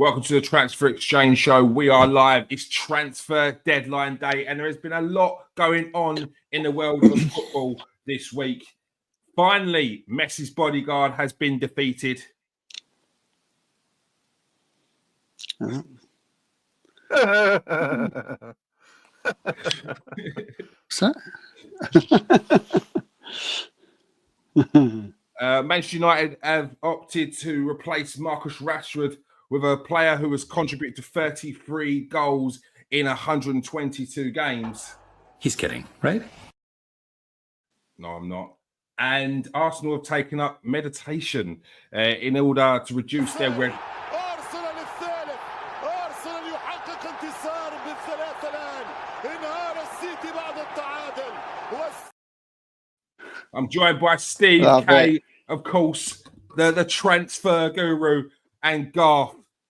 Welcome to the Transfer Exchange Show. We are live. It's transfer deadline day, and there has been a lot going on in the world of football this week. Finally, Messi's bodyguard has been defeated. What's that? Manchester United have opted to replace Marcus Rashford with a player who has contributed to 33 goals in 122 games. He's kidding, right? No, I'm not. And Arsenal have taken up meditation in order to reduce their red. I'm joined by Steve K, of course, the transfer guru, and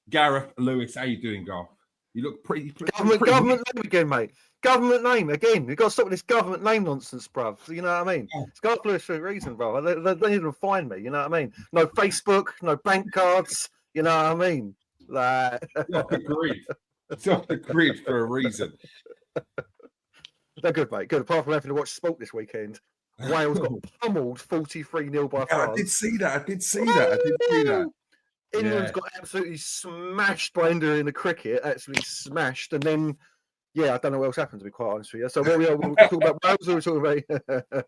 Gareth Lewis. How you doing, Gareth? You look pretty government name again, mate. Government name again. You've got to stop with this government name nonsense, bruv. You know what I mean? It's Gareth Lewis for a reason, bro. They don't even find me. You know what I mean? No Facebook, no bank cards. You know what I mean? Like... It's not agreed for a reason. They're good, mate. Good. Apart from having to watch sport this weekend. Wales got pummeled 43-0 by France. I did see that. England's got absolutely smashed by India in the cricket, absolutely smashed. And then, I don't know what else happened, to be quite honest with you. So we're talking about Wales, or we're talking about...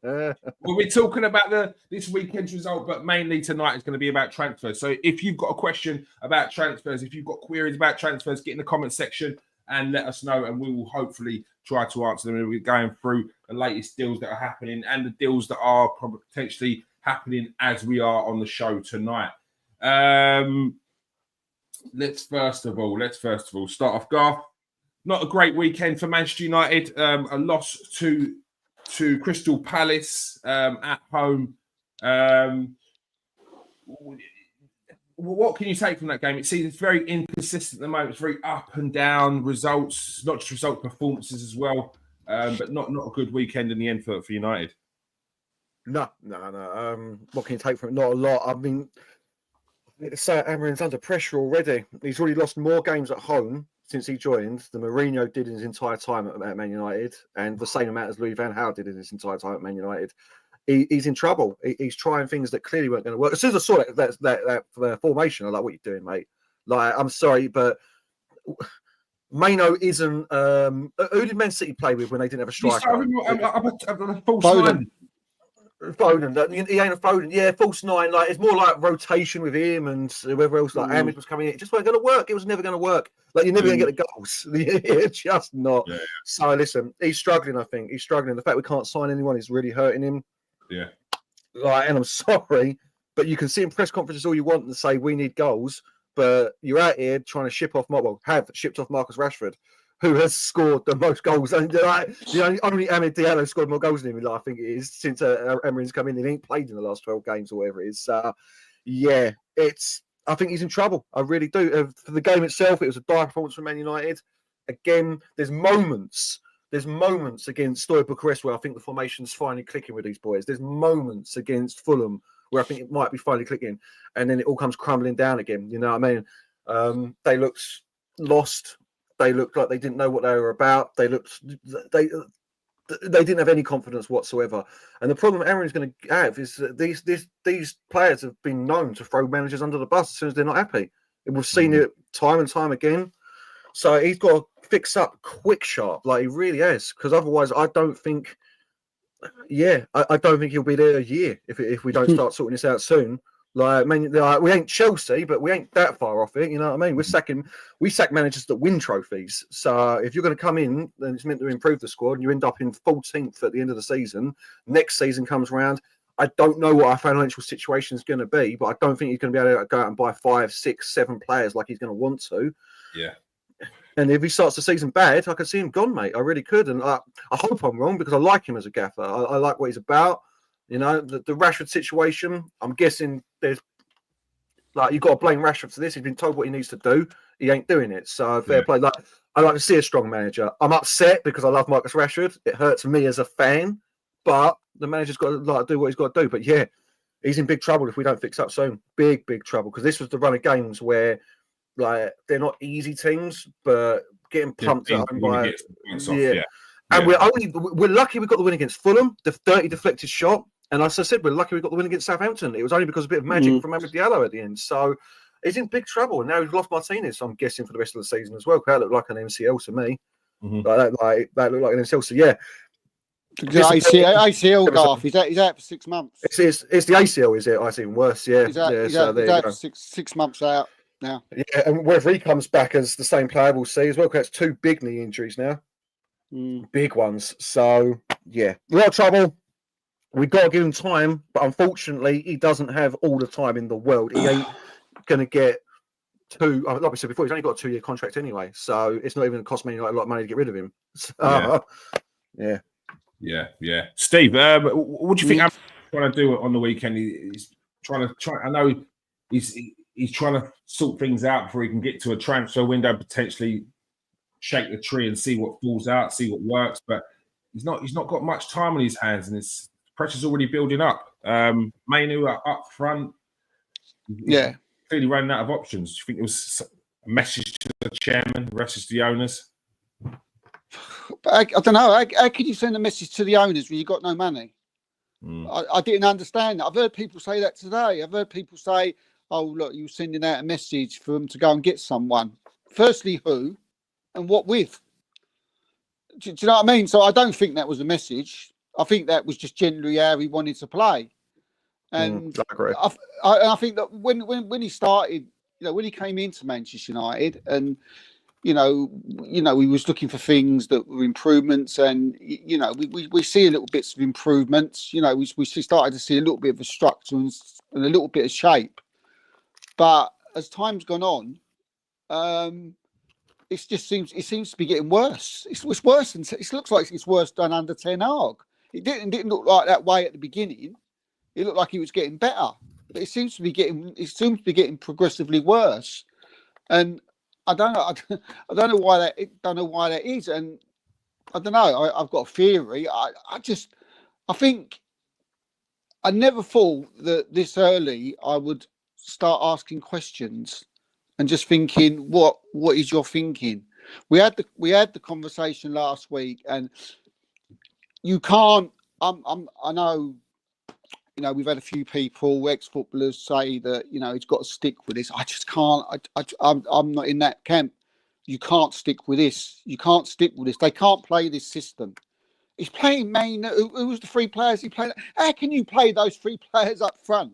Well, we're talking about this weekend's result, but mainly tonight is going to be about transfers. So if you've got a question about transfers, if you've got queries about transfers, get in the comment section and let us know, and we will hopefully try to answer them. We're going through the latest deals that are happening and the deals that are potentially happening as we are on the show tonight. Let's first of all start off, Garth. Not a great weekend for Manchester United. A loss to Crystal Palace at home. What can you take from that game? It seems very inconsistent at the moment. It's very up and down results, not just result performances as well, but not a good weekend in the end for United. No. What can you take from it? Not a lot. I mean, Amorim's under pressure already. He's already lost more games at home since he joined than Mourinho did in his entire time at Man United, and the same amount as Louis van Gaal did in his entire time at Man United. He's in trouble. He's trying things that clearly weren't going to work. As soon as I saw that formation, I'm like, "What are you doing, mate?" Like, I'm sorry, but Maino isn't. Who did Man City play with when they didn't have a striker? Foden. He ain't a Foden. Yeah, false nine. Like, it's more like rotation with him and whoever else. Like Ahmed was coming in. It just wasn't going to work. It was never going to work. Like, you're never going to get the goals. It's just not. Yeah. So listen, he's struggling. I think he's struggling. The fact we can't sign anyone is really hurting him. Yeah. Like, and I'm sorry, but you can see in press conferences all you want and say we need goals, but you're out here trying to have shipped off Marcus Rashford, who has scored the most goals. And only Amad Diallo scored more goals than him, I think it is, since Emery's come in. He ain't played in the last 12 games or whatever it is. I think he's in trouble. I really do. For the game itself, it was a dire performance from Man United. Again, there's moments against Steaua Bucharest where I think the formation's finally clicking with these boys. There's moments against Fulham where I think it might be finally clicking, and then it all comes crumbling down again. You know what I mean? They looked lost. They looked like they didn't know what they were about. They didn't have any confidence whatsoever. And the problem Aaron's going to have is that these players have been known to throw managers under the bus as soon as they're not happy. And we've seen it time and time again. So he's got to fix up quick, sharp, like he really has. Because otherwise, I don't think he'll be there a year if we don't start sorting this out soon. Like, we ain't Chelsea, but we ain't that far off it. You know what I mean? We sack managers that win trophies. So if you're going to come in and it's meant to improve the squad, and you end up in 14th at the end of the season, next season comes around. I don't know what our financial situation is going to be, but I don't think he's going to be able to go out and buy 5, 6, 7 players like he's going to want to. Yeah. And if he starts the season bad, I could see him gone, mate. I really could. And I hope I'm wrong because I like him as a gaffer. I like what he's about. You know, the Rashford situation, I'm guessing there's like, you've got to blame Rashford for this. He's been told what he needs to do. He ain't doing it. So fair play. Like, I like to see a strong manager. I'm upset because I love Marcus Rashford. It hurts me as a fan, but the manager's got to do what he's got to do. But yeah, he's in big trouble if we don't fix up soon. Big trouble. Because this was the run of games where like they're not easy teams, but getting pumped at home by yeah. And we're lucky we got the win against Fulham, the 30 deflected shot. And as I said, we're lucky we got the win against Southampton. It was only because of a bit of magic from Amad Diallo at the end. So he's in big trouble. And now he's lost Martinez, I'm guessing, for the rest of the season as well. That looked like an MCL to me. That looked like an MCL. So yeah. ACL Garth. He's out for 6 months. It's the ACL, is it? It's even worse. Yeah. He's out for 6 months out now. Yeah, and whether he comes back as the same player, we'll see as well. Because that's 2 big knee injuries now. Big ones. So yeah, a lot of trouble. We've got to give him time, but unfortunately, he doesn't have all the time in the world. He ain't going to get 2. Like we said before, he's only got a 2-year contract anyway, so it's not even going to cost me a lot of money to get rid of him. So, yeah. Steve, what do you think I'm trying to do on the weekend? He's trying to. I know he's trying to sort things out before he can get to a transfer window, potentially shake the tree and see what falls out, see what works. But he's not got much time on his hands, and his pressure's already building up. Mainu up front. Yeah. Clearly running out of options. Do you think it was a message to the chairman, a message to the owners? But I don't know. How could you send a message to the owners when you got no money? I didn't understand that. I've heard people say that today. I've heard people say, "Oh, look, you're sending out a message for them to go and get someone." Firstly, who and what with? Do you know what I mean? So I don't think that was a message. I think that was just generally how he wanted to play. And I think that when he started, when he came into Manchester United, and he was looking for things that were improvements, and we see a little bits of improvements. We started to see a little bit of a structure and a little bit of shape. But as time's gone on, it seems to be getting worse. It's worse, and it looks like it's worse than under Ten Hag. It didn't look like that way at the beginning. It looked like he was getting better, but it seems to be getting progressively worse. And I don't know why that is. And I don't know. I've got a theory. I think I never thought that this early I would start asking questions and just thinking, what is your thinking? We had the conversation last week, and you can't. I know. We've had a few people, ex-footballers, say that he's got to stick with this. I just can't. I'm not in that camp. You can't stick with this. You can't stick with this. They can't play this system. He's playing main. Who was the 3 players he played? How can you play those 3 players up front?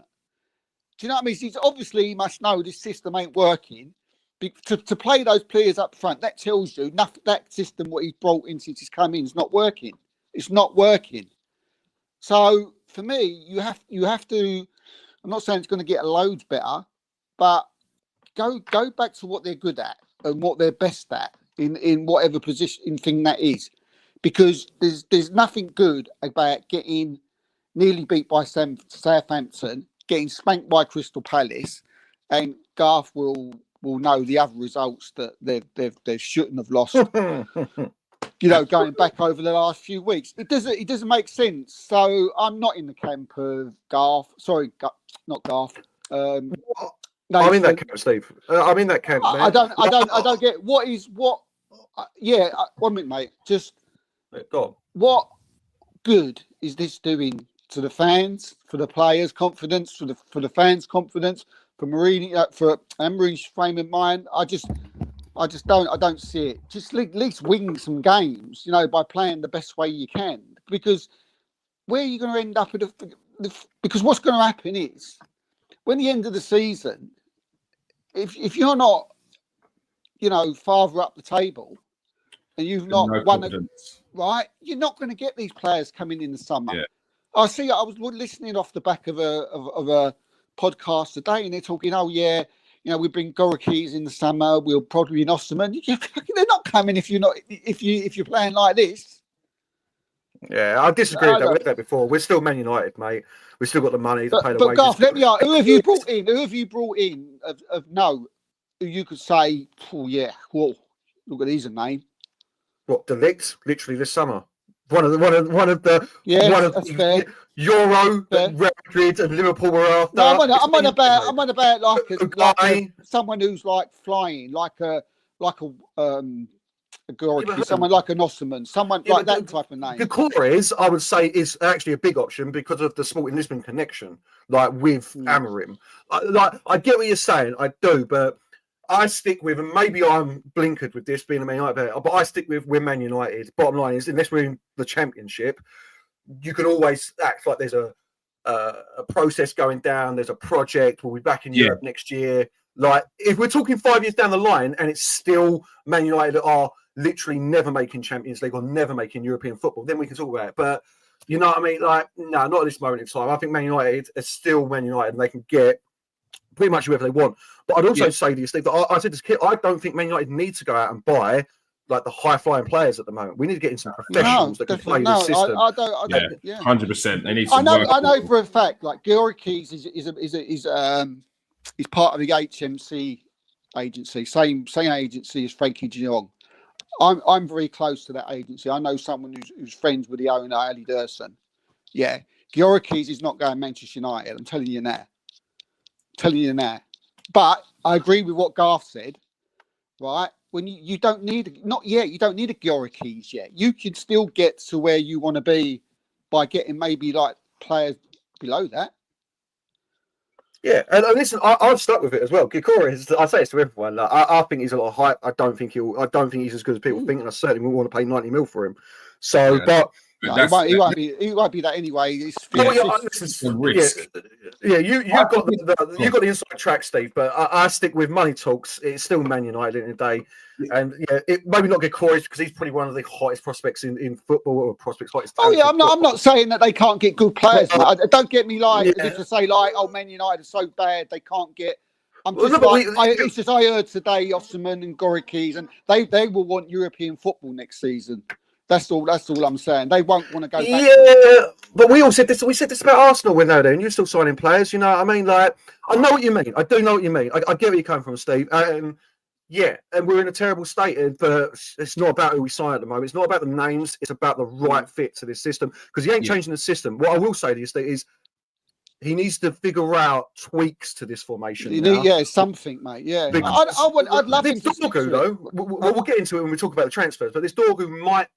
Do you know what I mean? He must know this system ain't working. To play those players up front, that tells you that system, what he's brought in since he's come in, is not working. It's not working. So for me, you have to. I'm not saying it's going to get a load better, but go back to what they're good at and what they're best at in whatever position thing that is, because there's nothing good about getting nearly beat by Southampton, getting spanked by Crystal Palace, and Garth will know the other results that they shouldn't have lost. Going back over the last few weeks, it doesn't make sense. So I'm not in the camp of Garth. Sorry, not Garth. I'm in that camp, Steve. I'm in that camp, man. I don't get what. 1 minute, mate. Just go on. What good is this doing to the fans, for the players' confidence, for the fans' confidence, for Mourinho, for Emery's frame of mind? I don't see it. Just at least win some games, by playing the best way you can. Because where are you going to end up because what's going to happen is, when the end of the season, if you're not, farther up the table, and you've not won right, you're not going to get these players coming in the summer. Yeah. I was listening off the back of a podcast today, and they're talking, we bring Gorokis in the summer. We'll probably in Osterman. They're not coming if you're playing like this. Yeah, I disagree with that. We had that before. We're still Man United, mate. We've still got the money to pay the wages. Garth, let me ask, who have you brought in who you could say, oh yeah, whoa, look at these a name. What, De Ligt? Literally this summer. one of the fair. Euro that Real Madrid and Liverpool were after. No, I'm on about like someone who's like flying, like a Gorky, someone like an Osman, someone like that type of name. Gakores, I would say, is actually a big option because of the Sporting Lisbon connection, like with Amorim. Like, I get what you're saying, I do, but I stick with, and maybe I'm blinkered with this being a Man United player, but I stick with we're Man United. Bottom line is, unless we're in the Championship, you can always act like there's a process going down, there's a project, we'll be back in Europe next year. Like, if we're talking 5 years down the line and it's still Man United that are literally never making Champions League or never making European football, then we can talk about it. But you know what I mean? Like, no, not at this moment in time. I think Man United is still Man United and they can get pretty much whoever they want. But I'd also say to you, Steve, that I said this kid, I don't think Man United need to go out and buy like the high-flying players at the moment. We need to get in some professionals that can play the system. I don't. 100%. They need. I know for a fact. Like Gyorikis is part of the HMC agency, same agency as Frankie de Jong. I'm very close to that agency. I know someone who's friends with the owner, Ali Dursun. Yeah, Gyorikis is not going Manchester United. I'm telling you now. But I agree with what Garth said. Right, when you don't need you don't need a Gyorikis yet. You can still get to where you want to be by getting maybe like players below that. Yeah, and listen, I've stuck with it as well. Gakores, I say this to everyone. Like, I think he's a lot of hype. I don't think he's as good as people think, and I certainly wouldn't want to pay 90 mil for him. So, but no, he won't be that anyway. It's a risk. You've got the inside track, Steve. But I stick with money talks. It's still Man United in the day, and it maybe not Gakores because he's probably one of the hottest prospects in football or prospects. I'm not saying that they can't get good players. Don't get me as if to say like, oh, Man United are so bad they can't get. It's just I heard today Osman and Gyorikis, and they will want European football next season. That's all I'm saying. They won't want to go back. Yeah, but we all said this. We said this about Arsenal when they were there, and you're still signing players. You know what I mean? Like, I know what you mean. I do know what you mean. I get where you're coming from, Steve. And we're in a terrible state, but it's not about who we sign at the moment. It's not about the names. It's about the right fit to this system because he ain't changing the system. What I will say to you, Steve, is he needs to figure out tweaks to this formation. Something, mate. Yeah, I'd love him to Dorgu, though. We'll get into it when we talk about the transfers. But this Dorgu might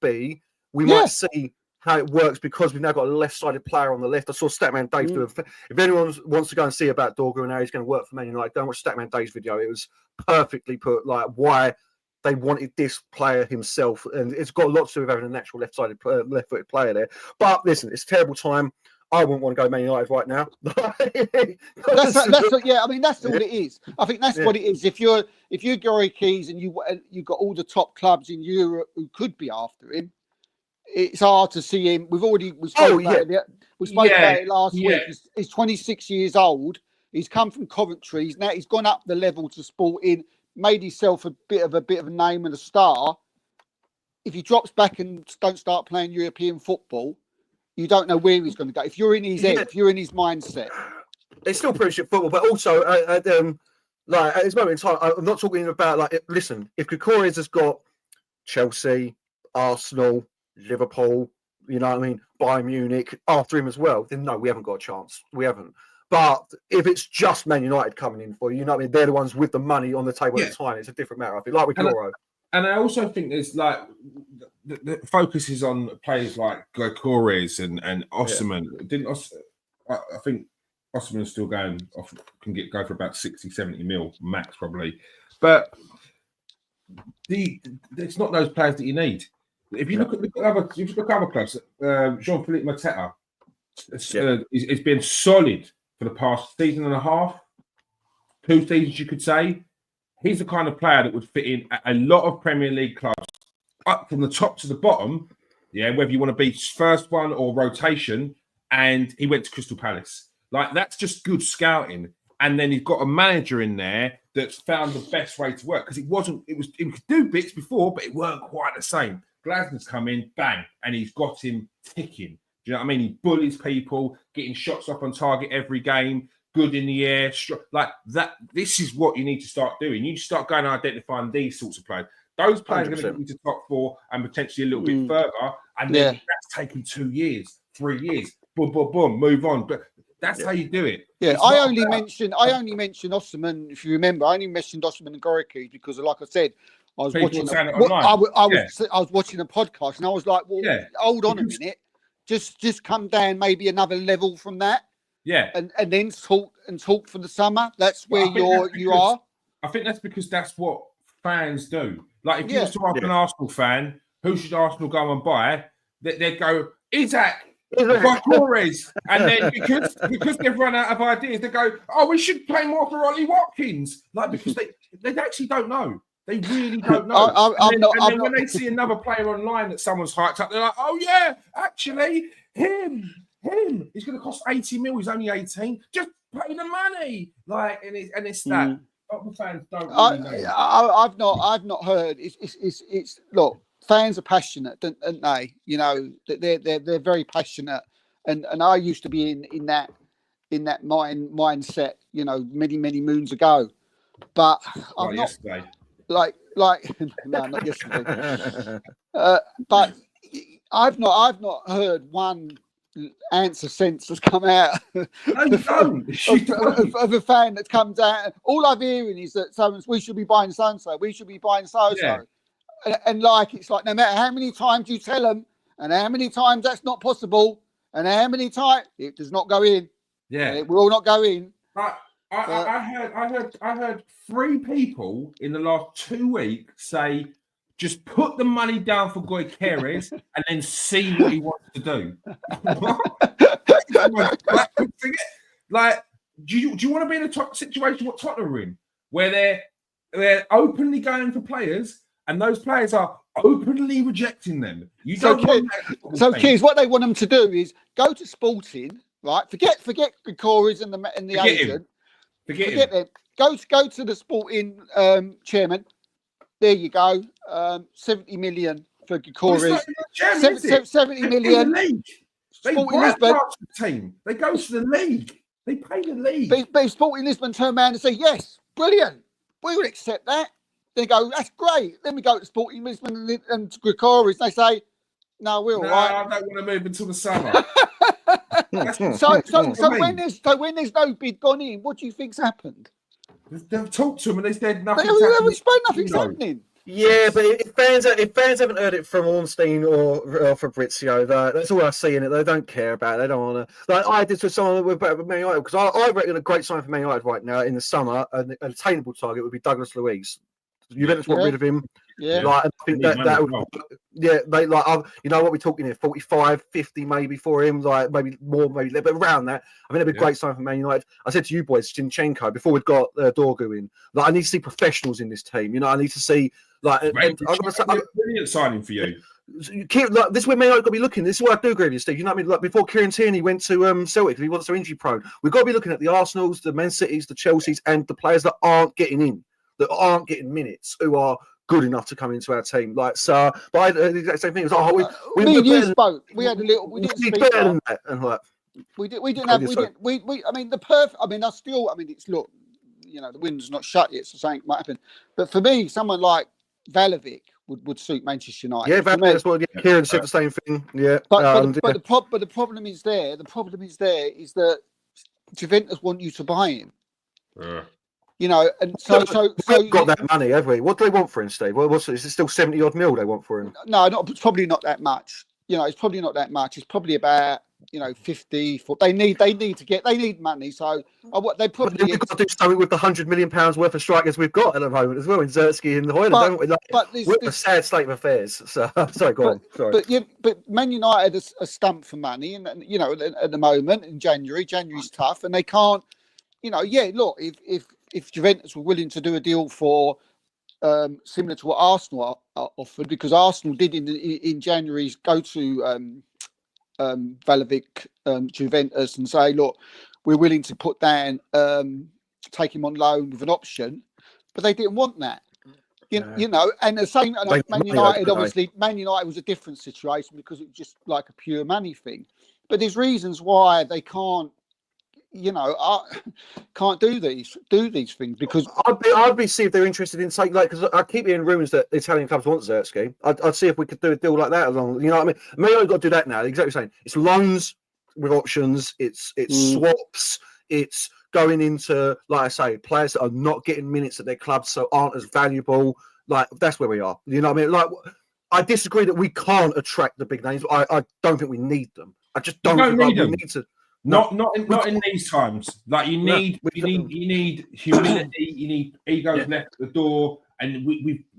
might see how it works because we've now got a left-sided player on the left. I saw Statman Dave do it. If anyone wants to go and see about Dorgu and how he's going to work for Man United, don't watch Statman Dave's video. It was perfectly put, like why they wanted this player himself, and it's got lots to do with having a natural left-footed player there. But listen, it's a terrible time. I wouldn't want to go Man United right now. That's all it is. I think that's what it is. If you're Gyorikis and you've got all the top clubs in Europe who could be after him, it's hard to see him. We spoke about it last week. He's 26 years old. He's come from Coventry. He's gone up the level to Sporting, made himself a bit of a name and a star. If he drops back and don't start playing European football, you don't know where he's going to go. If you're in his head, if you're in his mindset, it's still Premiership football. But also, at this moment in time, I'm not talking about listen. If Gakores has got Chelsea, Arsenal, Liverpool, you know what I mean, Bayern Munich after him as well, then no, we haven't got a chance. We haven't. But if it's just Man United coming in for you, know what I mean, they're the ones with the money on the table at the time. It's a different matter. I think, like with Goro. And I also think there's like the focus is on players like Gakores and Osman. I think Osman's still going off, go for about 60, 70 mil max probably. But it's not those players that you need. If you look at other clubs, Jean-Philippe Mateta, it's been solid for the past season and a half, 2 seasons you could say. He's the kind of player that would fit in a lot of Premier League clubs, up from the top to the bottom. Yeah, whether you want to be first one or rotation. And he went to Crystal Palace. Like, that's just good scouting. And then he's got a manager in there that's found the best way to work because it could do bits before, but it weren't quite the same. Glasner's come in, bang, and he's got him ticking. Do you know what I mean? He bullies people, getting shots off on target every game. Good in the air, like that. This is what you need to start doing. You start going and identifying these sorts of players. Those players are going to 100%. get you to top 4 and potentially a little bit further. And then Yeah. that's taking 2 years, 3 years. Boom, boom, boom, move on. But that's how you do it. Yeah, It's I not only about- mentioned Osman. If you remember, I only mentioned Osman and Goricky because, like I said, I was People watching. saying it I online. was watching a podcast, and I was like, "Well, Yeah. hold on a Because- minute, just come down maybe another level from that, Yeah. and then talk for the summer. That's where I think that's you because- are." I think that's because that's what fans do. Like if you Yeah. was to ask an Arsenal fan, who should Arsenal go and buy? They'd go, Isaac, Torres. And then because they've run out of ideas, they go, oh, we should play more for Ollie Watkins. Like because they actually don't know. They really don't know. When they see another player online that someone's hyped up, they're like, oh yeah, actually, him. He's going to cost 80 mil. He's only 18. Just pay the money. Like, and it's that. The fans don't really know. I've not heard. It's look. Fans are passionate, aren't they? You know, they're very passionate, and I used to be in that mindset. You know, many moons ago, but I'm not yesterday. like no, not yesterday. But I've not heard one answer since has come out No, you don't. of a fan that comes out. All I'm hearing is that we should be buying so and so. We should be buying so and so. And like it's like no matter how many times you tell them, and how many times that's not possible, and how many times it does not go in. Yeah, it will not go in. But I heard 3 people in the last 2 weeks say, just put the money down for Gyökeres and then see what he wants to do. Like, do you want to be in a top situation what Tottenham are in, where they're openly going for players and those players are openly rejecting them? You don't want that. So, kids, what they want them to do is go to Sporting, right? Forget Gyökeres and the agent. Forget them. Go to the Sporting chairman. There you go. 70 million for Gyökeres. 70 million. They Sporting Lisbon team. They go to the league. They pay the league. But Sporting Lisbon turn around and say, yes, brilliant. We would accept that. They go, that's great. Then we go to Sporting Lisbon and Gyökeres. They say, no, we're all right. I don't want to move until the summer. so when there's no bid gone in, what do you think's happened? They've talked to them and they said nothing. Nothing's happening. Yeah, but if fans haven't heard it from Ornstein or Fabrizio, that's all I see in it. They don't care about it. They don't want to. Like I did to someone with Man United, because I reckon a great sign for Man United right now in the summer, an attainable target would be Douglas Luiz. Juventus want rid of him. Yeah, like, I think that would, yeah, they like, you know what we're talking here, 45, 50 maybe for him, like maybe more, maybe less, but around that. I think that'd be a great sign for Man United. I said to you boys, Zinchenko, before we've got Dorgu in, like I need to see professionals in this team. You know, I need to see like. Brilliant signing for you. Like, this is where Man United got to be looking. This is what I do agree with you, Steve. You know what I mean? Like before Kieran Tierney went to Celtic, he wasn't so injury prone. We've got to be looking at the Arsenals, the Man Cities, the Chelseas, and the players that aren't getting in, that aren't getting minutes, who are good enough to come into our team. Like so, but the exact same thing. It was, me and you spoke. We had a little. We didn't speak better than that. And like, we didn't have. We. I mean, the perfect. I mean, I still. I mean, it's look. You know, the window's not shut yet, so something might happen. But for me, someone like Vlahovic would suit Manchester United. Yeah, Vlahovic as well. Yeah, Kieran said the same thing. Yeah, but the problem is there. The problem is that Juventus want you to buy him. You know, and so we've got that money, have we? What do they want for him, Steve? Is it still 70 odd mil they want for him? No, it's probably not that much. You know, it's probably not that much. It's probably about 50. They need money. So what they probably. But we've got to do something with the £100 million worth of strikers we've got at the moment as well in Zertsky and Højlund, don't we? Like, we're in a sad state of affairs. So sorry, go on. Sorry. But Man United are stumped for money, and you know at the moment in January's tough, and they can't. You know, look, if Juventus were willing to do a deal for similar to what Arsenal offered, because Arsenal did in January go to Vlahovic, Juventus, and say, look, we're willing to put down, take him on loan with an option, but they didn't want that. You know, and the same. And Man United, obviously, Man United was a different situation because it was just like a pure money thing. But there's reasons why they can't. I can't do these things because I'd be see if they're interested in taking, like, because I keep hearing rumours that Italian clubs want Zertsky. I'd see if we could do a deal like that along. You know what I mean? Maybe I've got to do that now. Exactly the same. It's loans with options. It's swaps. It's going into, like I say, players that are not getting minutes at their clubs, so aren't as valuable. Like, that's where we are. You know what I mean? Like, I disagree that we can't attract the big names. I don't think we need them. I just don't think we need to. Not in these times. Like, you need humility. You need egos left at the door, and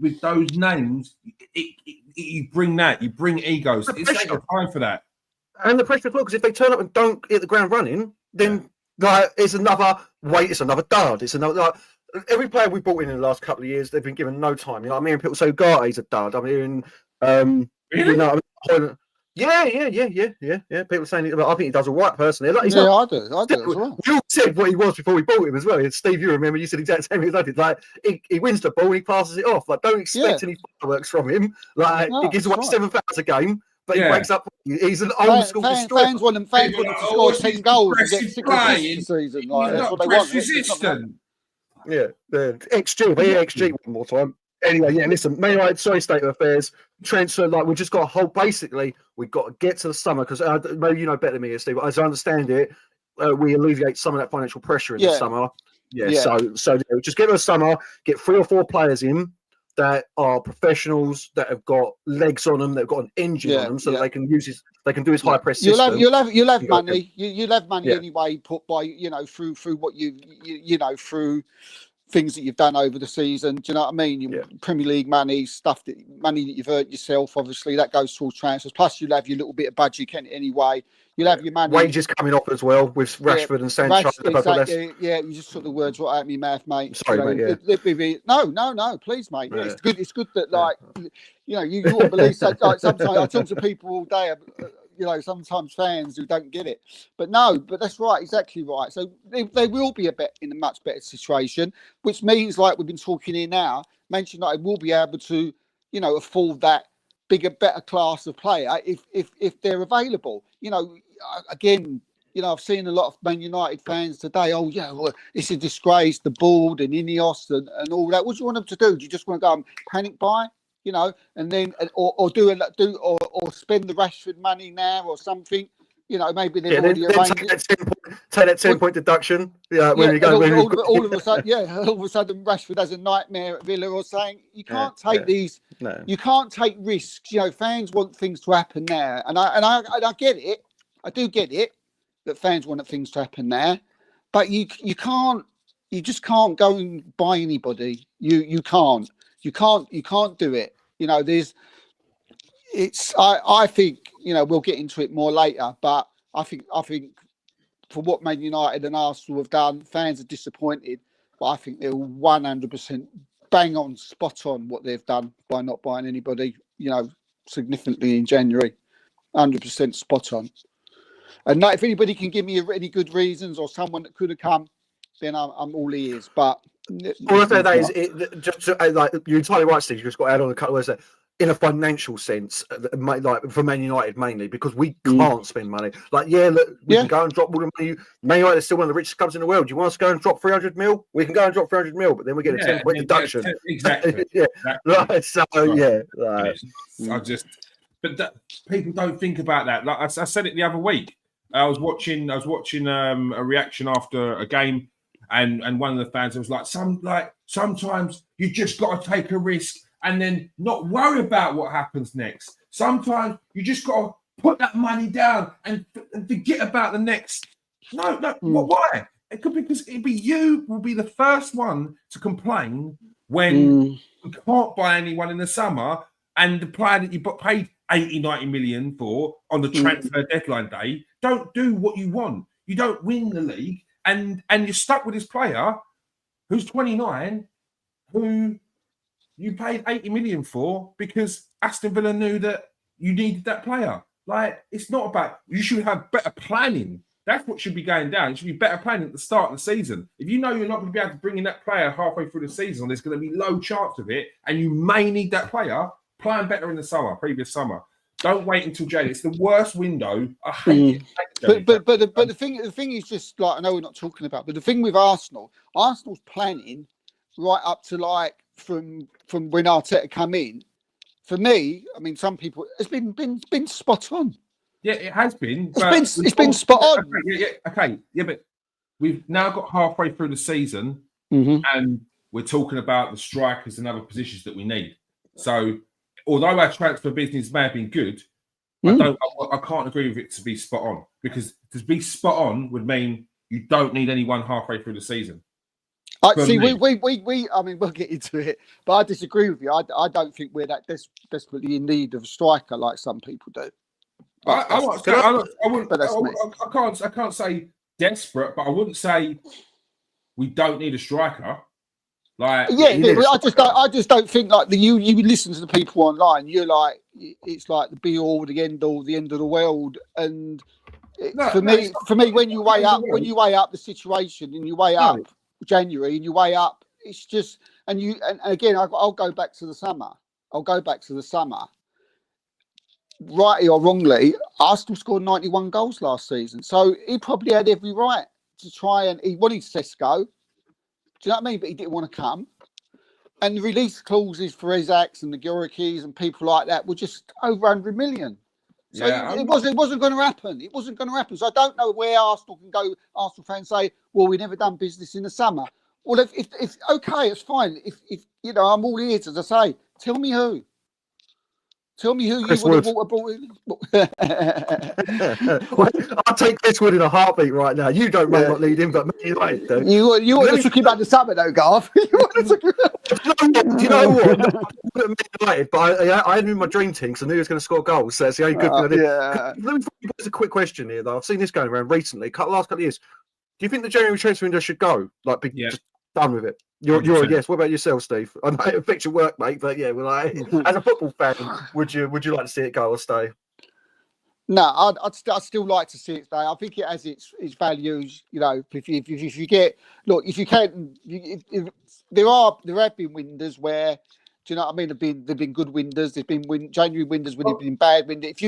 with those names, you bring that. You bring egos. It's like a time for that. And the pressure as well, because if they turn up and don't hit the ground running, then like it's another weight. It's another dud. It's another. Like, every player we brought in the last couple of years, they've been given no time. You know, I'm hearing people say Garte's a dud. I'm hearing, really? You know, yeah. People saying, I think he does all right personally. Like, I do as well. We all said what he was before we bought him as well. And Steve, you remember, you said exactly the same as I did. Like, he wins the ball and he passes it off. Like, don't expect any fireworks from him. Like, he gives away 7 fouls a game. But he breaks up. He's an old school destroyer. Fans want him to score 10 goals and get 6 assists a season. Like, that's what they want. Resistant. Yeah, the XG one more time. Anyway, listen, Man United, sorry, state of affairs. Transfer, like, we've just got to hold, basically, we've got to get to the summer, because maybe you know better than me, Steve, as I understand it, we alleviate some of that financial pressure in the summer. So just get to the summer, get 3 or 4 players in that are professionals, that have got legs on them, that have got an engine on them, so that they can use they can do his high press system. You'll have money. You'll have money anyway, put by through what through things that you've done over the season. Do you know what I mean? Your Premier League money, money that you've earned yourself. Obviously, that goes towards transfers. Plus, you'll have your little bit of budget anyway. You'll have your money. Wages coming off as well with Rashford and Sancho. Exactly. Yeah, you just took the words right out of my mouth, mate. Sorry, mate. No, please, mate. Yeah. It's good that you ought to believe that. Like, sometimes I talk to people all day. Sometimes fans who don't get it, but that's right, exactly right. So they will be in a much better situation, which means, like we've been talking here now, Manchester United will be able to, afford that bigger, better class of player if they're available. Again, I've seen a lot of Man United fans today. Oh yeah, well, it's a disgrace, the board and Ineos and all that. What do you want them to do? Do you just want to go and panic buy? And then or spend the Rashford money now or something. Maybe they've already arranged take that 10-point deduction. When you go, all of a sudden, Rashford has a nightmare at Villa or saying you can't take these. No. You can't take risks. Fans want things to happen now, and I get it. I do get it that fans want things to happen now, but you can't. You just can't go and buy anybody. You can't. You can't do it. I think, we'll get into it more later, but I think for what Man United and Arsenal have done, fans are disappointed, but I think they're 100% bang on, spot on what they've done by not buying anybody, significantly in January. 100% spot on. And if anybody can give me any good reasons or someone that could have come, then I'm all ears. But all I say that is, you're entirely right, Steve. You just got to add on a couple of words there. In a financial sense, like for Man United mainly, because we can't spend money. Like, we can go and drop all the money. Man United is still one of the richest clubs in the world. Do you want us to go and drop 300 mil? We can go and drop 300 mil, but then we get a 10-point deduction. Exactly. Right. So people don't think about that. Like I said it the other week. I was watching a reaction after a game. And one of the fans was like, sometimes you just got to take a risk and then not worry about what happens next. Sometimes you just got to put that money down and forget about the next. No. Why? It could be because you will be the first one to complain when you can't buy anyone in the summer, and the player that you paid 80-90 million for on the transfer deadline day don't do what you want. You don't win the league. And you're stuck with this player who's 29, who you paid 80 million for because Aston Villa knew that you needed that player. Like, it's not about, you should have better planning. That's what should be going down. It should be better planning at the start of the season. If you know you're not going to be able to bring in that player halfway through the season, there's going to be low chance of it, and you may need that player, plan better in the summer, previous summer. Don't wait until January. It's the worst window. I hate it. But the thing is just like, I know we're not talking about, but the thing with Arsenal's planning right up to like from when Arteta come in. For me, I mean, some people, it's been spot on. Yeah, it has been. It's been spot on. Okay, but we've now got halfway through the season, and we're talking about the strikers and other positions that we need. So, although our transfer business may have been good, I can't agree with it to be spot on, because to be spot on would mean you don't need anyone halfway through the season. See, I mean, we'll get into it, but I disagree with you. I don't think we're that desperately in need of a striker like some people do. I can't say desperate, but I wouldn't say we don't need a striker. Like, I just don't think like you listen to the people online. You're like, it's like the be all, the end all, the end of the world. And for me, when you weigh up the situation and you weigh up January and you weigh up, it's just and again, I'll go back to the summer. Rightly or wrongly, Arsenal scored 91 goals last season, so he probably had every right to try, and he wanted Sesko. Do you know what I mean? But he didn't want to come. And the release clauses for Isaacs and the Gyorikis and people like that were just over 100 million. So it wasn't going to happen. It wasn't going to happen. So I don't know where Arsenal can go. Arsenal fans say, "Well, we never done business in the summer." Well, if okay, it's fine. If you know, I'm all ears, as I say. Tell me who. Tell me who Chris you would have brought in. I'll take Chris Wood in a heartbeat right now. You don't know what lead him, but Man United do. You would have took him back the summer, though, Garth. Do you know what? Man United, but I had him in my dream team because I knew he was going to score goals. So that's the only good thing I did. Yeah. Let me pose a quick question here, though. I've seen this going around recently, last couple of years. Do you think the January transfer window should go? Like, just done with it? You're a yes. What about yourself, Steve? I know it affects your work, mate, but yeah, we're like, as a football fan, would you like to see it go or stay? No, I'd still like to see it stay. I think it has its values. You know, if you get if you can, there have been windows where, do you know what I mean? There've been good windows. There's been January windows when there've been bad windows. If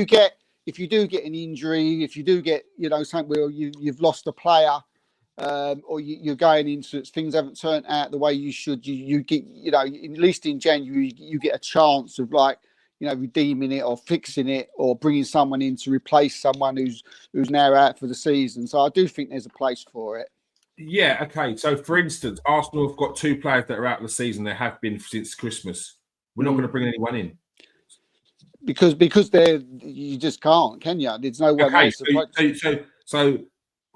you do get an injury, if you do get something where you've lost a player. Or you're going into things haven't turned out the way you should. You get at least in January you get a chance of redeeming it or fixing it or bringing someone in to replace someone who's now out for the season. So I do think there's a place for it. Yeah. Okay. So for instance, Arsenal have got 2 players that are out of the season. They have been since Christmas. We're not going to bring anyone in because you just can't, can you? There's no way. Okay. So.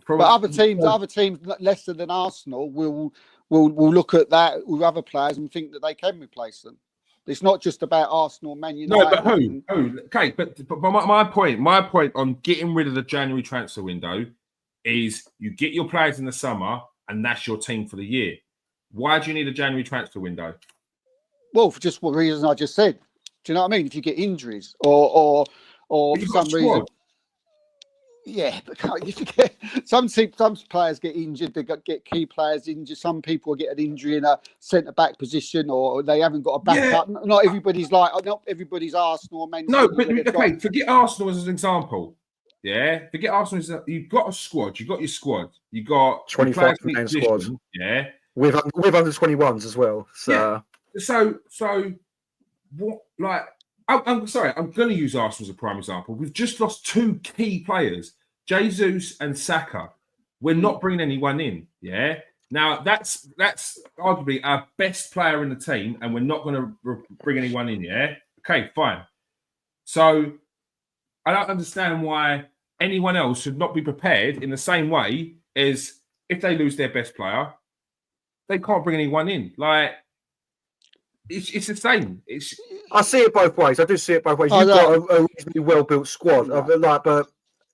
But other teams lesser than Arsenal will look at that with other players and think that they can replace them. It's not just about Arsenal, Man United. No, but who? Okay, but my point on getting rid of the January transfer window is you get your players in the summer and that's your team for the year. Why do you need a January transfer window? Well, for just what reasons I just said. Do you know what I mean? If you get injuries or for some reason. Yeah, but if you get some players get injured, they get key players injured. Some people get an injury in a centre back position, or they haven't got a backup. Yeah. Not everybody's Arsenal. Man no, but okay, forget Arsenal as an example. Yeah, forget Arsenal. You've got a squad. You've got your squad. You got 25-man squad. Yeah, with under 21s as well. So so what like. I'm sorry, I'm going to use Arsenal as a prime example. We've just lost 2 key players, Jesus and Saka. We're not bringing anyone in, yeah? Now, that's arguably our best player in the team, and we're not going to bring anyone in, yeah? Okay, fine. So, I don't understand why anyone else should not be prepared in the same way as if they lose their best player, they can't bring anyone in. Like, it's the same. I see it both ways. I do see it both ways. You've got a reasonably well-built squad, but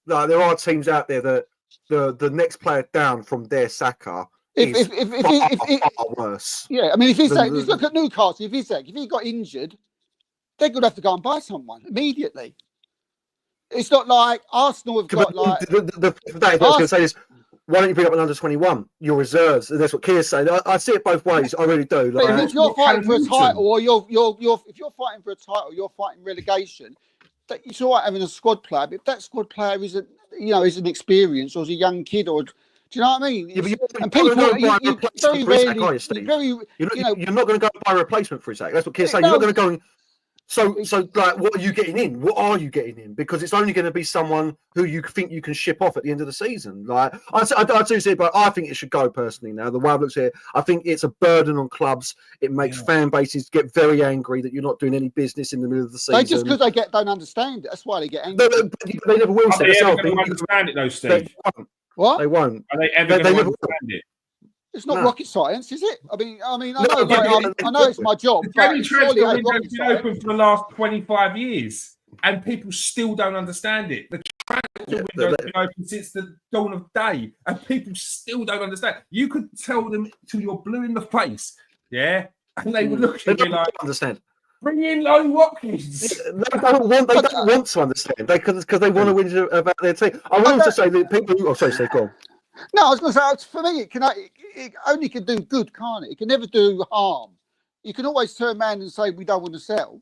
there are teams out there that the next player down from their Saka is far worse. Yeah, I mean, if Isaac, look at Newcastle. If he got injured, they're going to have to go and buy someone immediately. It's not like Arsenal have got like. The I was going to say is, why don't you pick up an under 21? Your reserves. That's what Keir's saying. I see it both ways. I really do. But if you're fighting for a title, or you're fighting for a title, you're fighting relegation. it's all right having a squad player, but if that squad player isn't, isn't experienced or is a young kid, or do you know what I mean? Yeah, but And people, you very rarely, are you, Steve? very, You're not going to go and buy a replacement for Isak. That's what Keir's saying. no, You're not going to go and So, like, what are you getting in? What are you getting in? Because it's only going to be someone who you think you can ship off at the end of the season. Like, I do see it, but I think it should go personally now. The way I've looked at it, I think it's a burden on clubs. It makes fan bases get very angry that you're not doing any business in the middle of the season. Just because they don't understand it. That's why they get angry. They never will. Are they ever going to understand it, though, Steve? What? They won't. Are they ever going to understand it? It's not rocket science, is it? I know it's my job. The transfer window's been open for the last 25 years, and people still don't understand it. The transfer window's been open since the dawn of day, and people still don't understand. You could tell them till you're blue in the face, and they would look at you like, understand. Bring in Ollie Watkins. They don't want to understand because they want to win about their team. I want to say that people. Oh, sorry, Steve, go on. No, I was going to say, for me, it only can do good, can't it? It can never do harm. You can always turn around and say, we don't want to sell.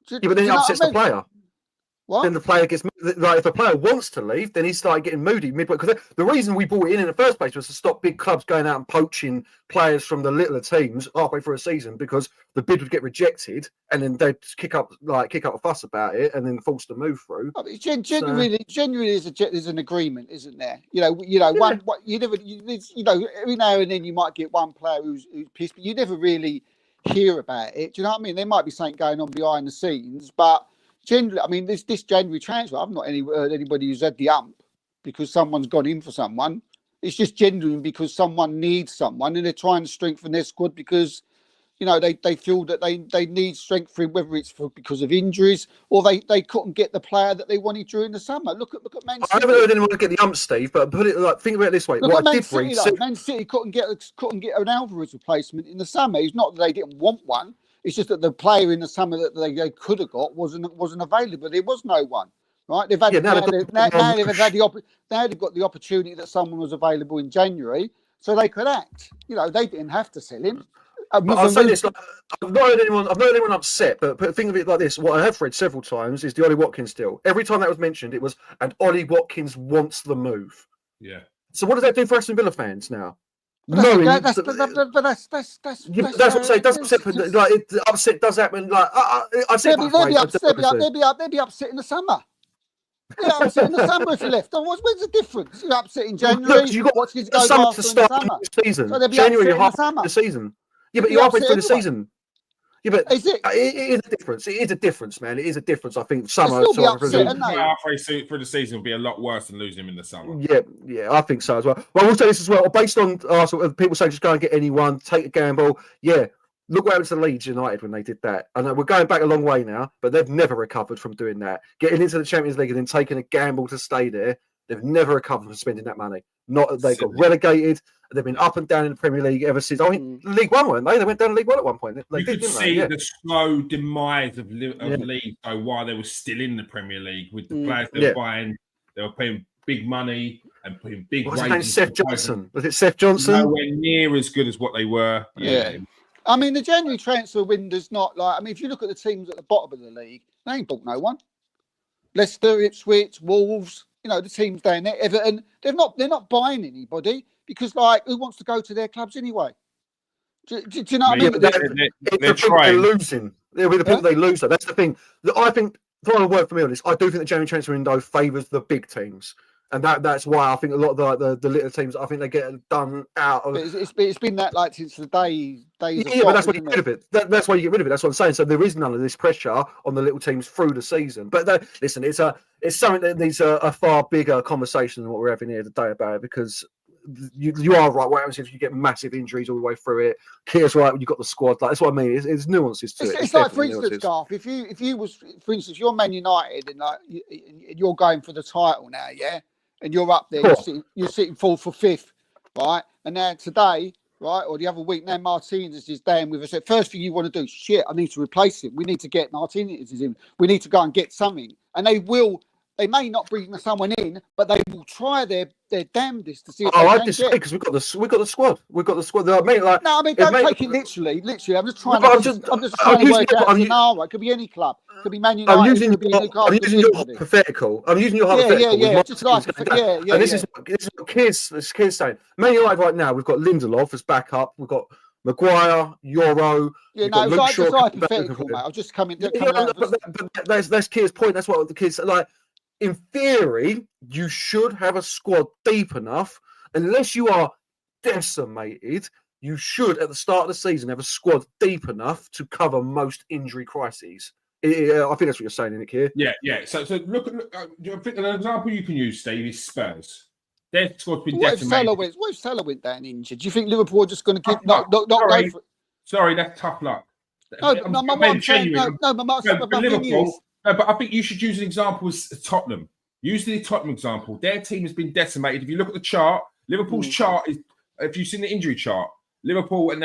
But then it upsets the player. What? Then the player gets, like, if the player wants to leave, then he started getting moody midway. Because the reason we brought it in the first place was to stop big clubs going out and poaching players from the littler teams halfway through a season, because the bid would get rejected and then they'd kick up a fuss about it and then force the move through. Genuinely, there's an agreement, isn't there? Every now and then you might get one player who's pissed, but you never really hear about it. Do you know what I mean? There might be something going on behind the scenes, but generally, I mean, this January transfer, I've not heard anybody who's had the ump because someone's gone in for someone. It's just genuine because someone needs someone and they're trying to strengthen their squad because, they feel that they need strength, whether it's because of injuries or they couldn't get the player that they wanted during the summer. Look at Man City. I haven't heard anyone get the ump, Steve, but think about it this way. Man City couldn't get an Alvarez replacement in the summer. It's not that they didn't want one. It's just that the player in the summer that they could have got wasn't available. There was no one, right? They've got the opportunity that someone was available in January, so they could act. They didn't have to sell him. I'll say this: I've not heard anyone upset, but think of it like this: what I have read several times is the Ollie Watkins deal. Every time that was mentioned, it was, and Ollie Watkins wants the move. Yeah. So what does that do for Aston Villa fans now? That's what I'm saying. Does upset, like it upset does happen. Like I said, they'd be upset in the summer. They're upset in the summer if you left. Where's the difference? You're upset in January. You got Watkins goes summer after to start in the summer. the season. So January, you're halfway through the season. Yeah, but you're halfway through the season. Yeah, but is it? It is a difference. It is a difference, man. It is a difference. I think summer. Halfway through the season will be a lot worse than losing him in the summer. Yeah, I think so as well. Well, I will say this as well. Based on Arsenal, people saying just go and get anyone, take a gamble. Yeah, look what happened to Leeds United when they did that. I know we're going back a long way now, but they've never recovered from doing that. Getting into the Champions League and then taking a gamble to stay there, they've never recovered from spending that money. They got relegated. They've been up and down in the Premier League ever since. I mean, League One, weren't they? They went down to League One at one point. You could see the slow demise of League, though, while they were still in the Premier League with the players they were buying. They were paying big money and putting big wages. Was his name Seth Johnson? Was it Seth Johnson? Nowhere near as good as what they were. Yeah. I mean, the January transfer window's not like. I mean, if you look at the teams at the bottom of the league, they ain't bought no one. Leicester, Ipswich, Wolves. The teams down there, Everton. They're not buying anybody. Because, who wants to go to their clubs anyway? Do you know what I mean? They're trying. They're losing. They'll be the people they lose. That's the thing. I think, final word for me on this, I do think the January transfer window favours the big teams. And that's why I think a lot of the little teams, I think they get done out of. It's been that since the days. Yeah, but that's why you get rid of it. That's why you get rid of it. That's what I'm saying. So there is none of this pressure on the little teams through the season. But listen, it's something that needs a far bigger conversation than what we're having here today about it, because you are right. What happens if you get massive injuries all the way through it? Keir's right when you've got the squad. That's what I mean. It's nuances to it. It's like, for instance, Garth, if you was, for instance, you're Man United and you're going for the title now, yeah, and you're up there, you're sitting fourth for fifth, right? And now today, right, or the other week, now Martinez is down with us. First thing you want to do, shit, I need to replace him. We need to get Martinez in. We need to go and get something, and they will They may not bring someone in, but they will try their damnedest to see if Oh, they I can disagree get. because we've got the squad. We've got the squad. I mean, like, No, I mean, it don't may- take it literally. Literally, I'm just trying No, to. I'm I'm just I'm trying to using work your- out a I'm u- scenario. It could be any club. It could be Man I'm United. using It could be your, Newcastle. I'm It could using be your anybody. hypothetical. I'm using your Yeah, hypothetical. yeah. with my Just teams like, going down. yeah. And this is what Kiers saying. Man United right now, we've got Lindelof as backup. We've got Maguire, Euro. Yeah, We've no, got it Luke was Shaw just coming back. hypothetical, mate. I was just coming Yeah, out. but that's Kiers' point. That's what the kids like. In theory, you should have a squad deep enough, unless you are decimated. You should, at the start of the season, have a squad deep enough to cover most injury crises. I think that's what you're saying, Nick. Here, Yeah. So look. I think an example you can use, Steve, is Spurs. Their squad's been What if decimated. Salah went down injured? Do you think Liverpool are just going to keep Tough not luck. go for it? Sorry, that's tough luck. No, what I'm saying, no, but my thing Liverpool. is, No, but I think you should use an example as Tottenham. Use the Tottenham example. Their team has been decimated. If you look at the chart, Liverpool's chart is. If you've seen the injury chart, Liverpool and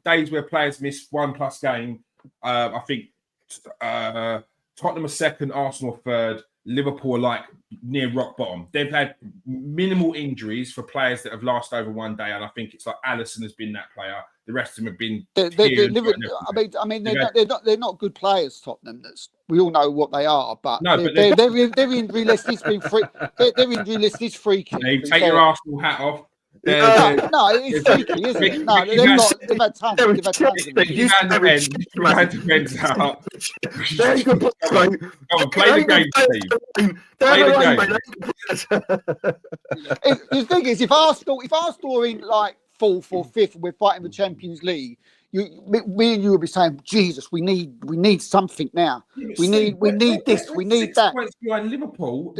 days where players miss 1+ game. I think Tottenham are second, Arsenal third. Liverpool are like near rock bottom. They've had minimal injuries for players that have lasted over 1 day, and I think it's like Alisson has been that player. The rest of them have been. They're not good players. Tottenham. We all know what they are, but No, their injury list is been their injury list is freaky. They take your Arsenal hat off. No, it's freaky, isn't it? No, they've had tons. They've had tons. You hand the pens out. there you go. Play the game, Steve. Play the game. The thing is, if Arsenal are in like 4th or 5th, and we're fighting the Champions League, me and you will be saying, Jesus, we need something now. We need this. We need that. Behind Liverpool.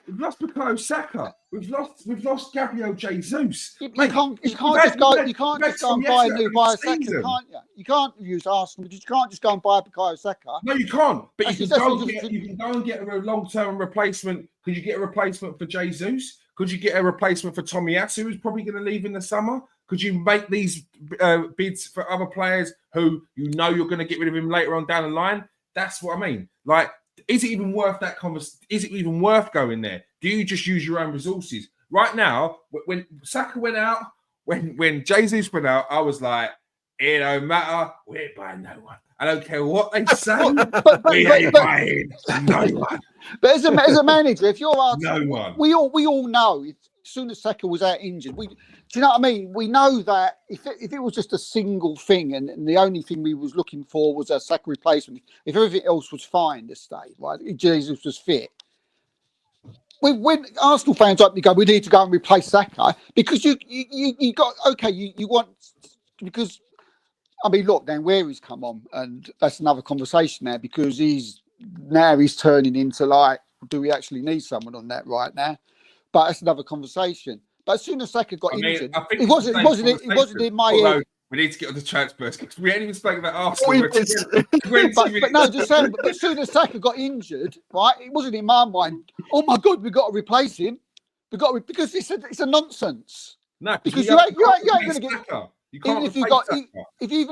We've lost Bukayo Saka. We've lost Gabriel Jesus. You can't just go and buy a new Bukayo Saka, can't you? You can't use Arsenal, but you can't just go and buy a Bukayo Saka. No, you can't. But you can go and get a long-term replacement. Could you get a replacement for Jesus? Could you get a replacement for Tomiyasu, who's probably going to leave in the summer? Could you make these bids for other players who you know you're going to get rid of him later on down the line? That's what I mean. Like, is it even worth that conversation? Is it even worth going there? Do you just use your own resources? Right now, when Saka went out, when Jesus went out, I was like, it don't matter. We ain't buying no one. I don't care what they say. We ain't buying no one. But as a manager, if you're no one, we all know. As soon as Saka was out injured, do you know what I mean? We know that if it was just a single thing and the only thing we was looking for was a Saka replacement, if everything else was fine this day, right? Jesus was fit. When Arsenal fans up, you go, we need to go and replace Saka because you want, because I mean, look, then where he's come on, and that's another conversation now because he's turning into like, do we actually need someone on that right now? But that's another conversation. But as soon as Saka got injured, it wasn't in my head. We need to get on the transfers because we ain't even spoken about Arsenal. but no, just saying. But as soon as Saka got injured, right, it wasn't in my mind. Oh my God, we've got to replace him. Because it's a nonsense. No, because you ain't going to get. Even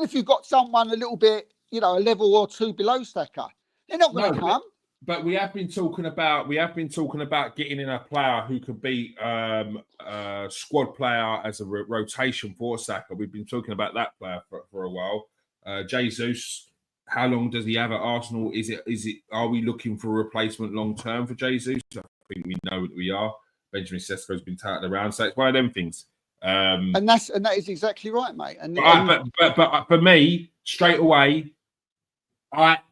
if you've got someone a little bit, a level or two below Saka, they're not going to come. But we have been talking about getting in a player who could be a squad player as a rotation for Saka. We've been talking about that player for a while. Jesus, how long does he have at Arsenal? Are we looking for a replacement long term for Jesus? I think we know that we are. Benjamin Sesko's been touted around, so it's one of them things. And that is exactly right, mate. But for me, straight away,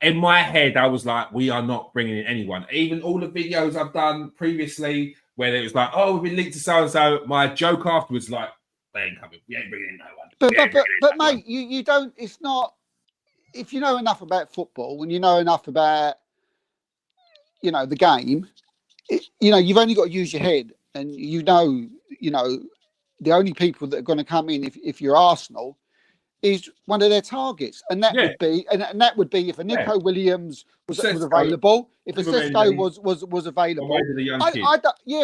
in my head, I was like, we are not bringing in anyone. Even all the videos I've done previously, where it was like, oh, we've been linked to so-and-so, my joke afterwards, like, they ain't coming. We ain't bringing in no one. But mate, you don't, it's not, if you know enough about football and you know enough about, the game, you've only got to use your head and the only people that are going to come in if you're Arsenal is one of their targets, and that would be if a Nico Williams was available, if a Sesko was available.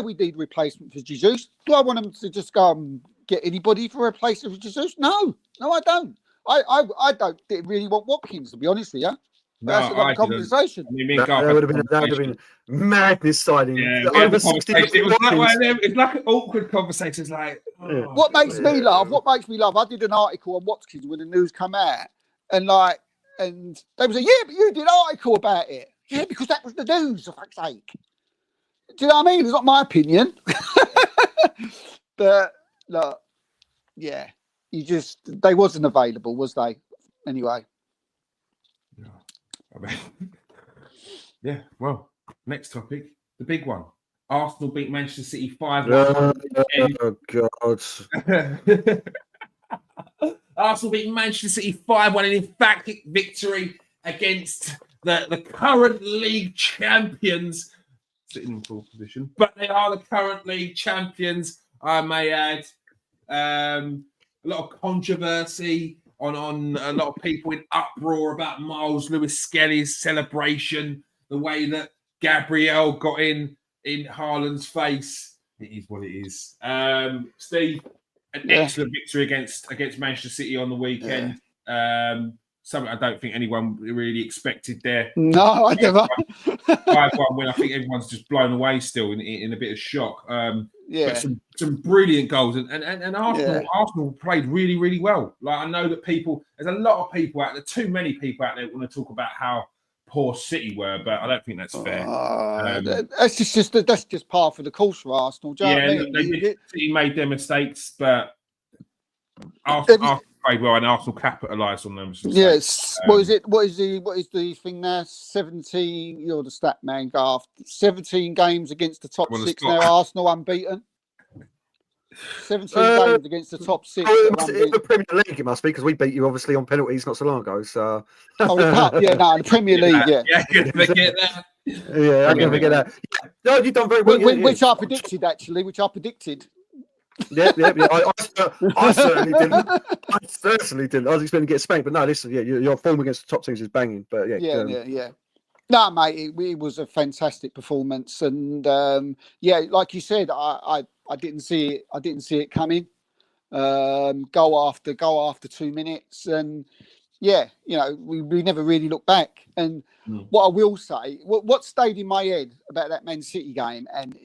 We need replacement for Jesus. Do I want them to just go and get anybody for a replacement for Jesus? No, I don't. I don't really want Watkins, to be honest with you. No, That's another I didn't. conversation. I mean, me and That Garth would had have a been conversation. madness signing. Yeah, we had Over a 60 conversation. It was like one of million. them. It's like an awkward conversation. It's like, Yeah. What makes me laugh? I did an article on Watkins when the news come out, and they was like, "Yeah, but you did an article about it." Yeah, because that was the news. For fuck's sake. Do you know what I mean? It's not my opinion, but look, yeah, they wasn't available, was they? Anyway. I mean, yeah. Well, next topic, the big one. Arsenal beat Manchester City 5-1. Oh God! Arsenal beat Manchester City 5-1 in emphatic victory against the current league champions. Sitting in full position, but they are the current league champions, I may add. A lot of controversy on a lot of people in uproar about Miles Lewis-Skelly's celebration, the way that Gabriel got in Haaland's face. It is what it is. Steve, an excellent victory against Manchester City on the weekend. Something I don't think anyone really expected there. No, I never. 5-1 win. I think everyone's just blown away still in a bit of shock. But some brilliant goals, and Arsenal played really, really well. Like, I know that there's a lot of people out there, too many people out there want to talk about how poor City were, but I don't think that's fair. That's just par for the course for Arsenal. Do you know what I mean? City made their mistakes, but Arsenal played well, and Arsenal capitalised on them. Yes. What is the thing now? 17. You're the stat man, Garth. 17 games against the top six now. Arsenal unbeaten. 17 games against the top six. In the Premier League, it must be, because we beat you obviously on penalties not so long ago. So. The Cup, the Premier League, yeah. Yeah, forget that. Yeah, I can forget that. No, you've done very well. Which I predicted, actually. Yeah. I certainly didn't. I was expecting to get spanked, but no, listen, your form against the top teams is banging. But yeah. No, mate, it was a fantastic performance, and like you said, I didn't see it. I didn't see it coming. Goal after 2 minutes, and we never really looked back. And what I will say, what stayed in my head about that Man City game, and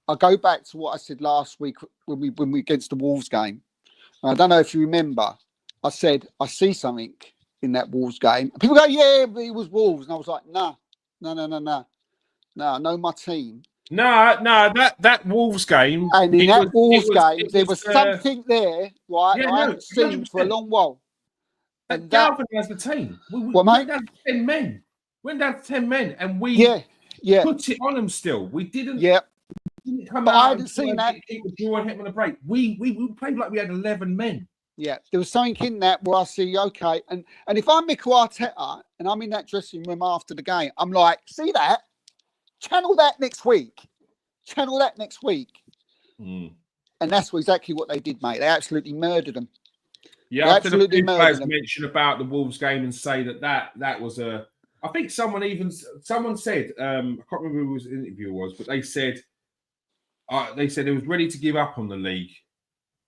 I go back to what I said last week when we against the Wolves game. I don't know if you remember. I said I see something in that Wolves game. People go, yeah, but it was Wolves, and I was like, no, I know my team. No, that Wolves game. And in that Wolves game, there was something there, right? I haven't seen for a long while. And galvanised the team. We went down to 10 men. And we put it on them still. We didn't. Yeah. Come but out I hadn't seen that. Keep the draw and hit on a break. We played like we had 11 men. Yeah, there was something in that where I see, okay, and if I'm Mikel Arteta and I'm in that dressing room after the game, I'm like, see that? Channel that next week. And that's exactly what they did, mate. They absolutely murdered them. Yeah, I think a few players mention about the Wolves game and say that was a. I think someone said, I can't remember who the interview was, but they said it was ready to give up on the league.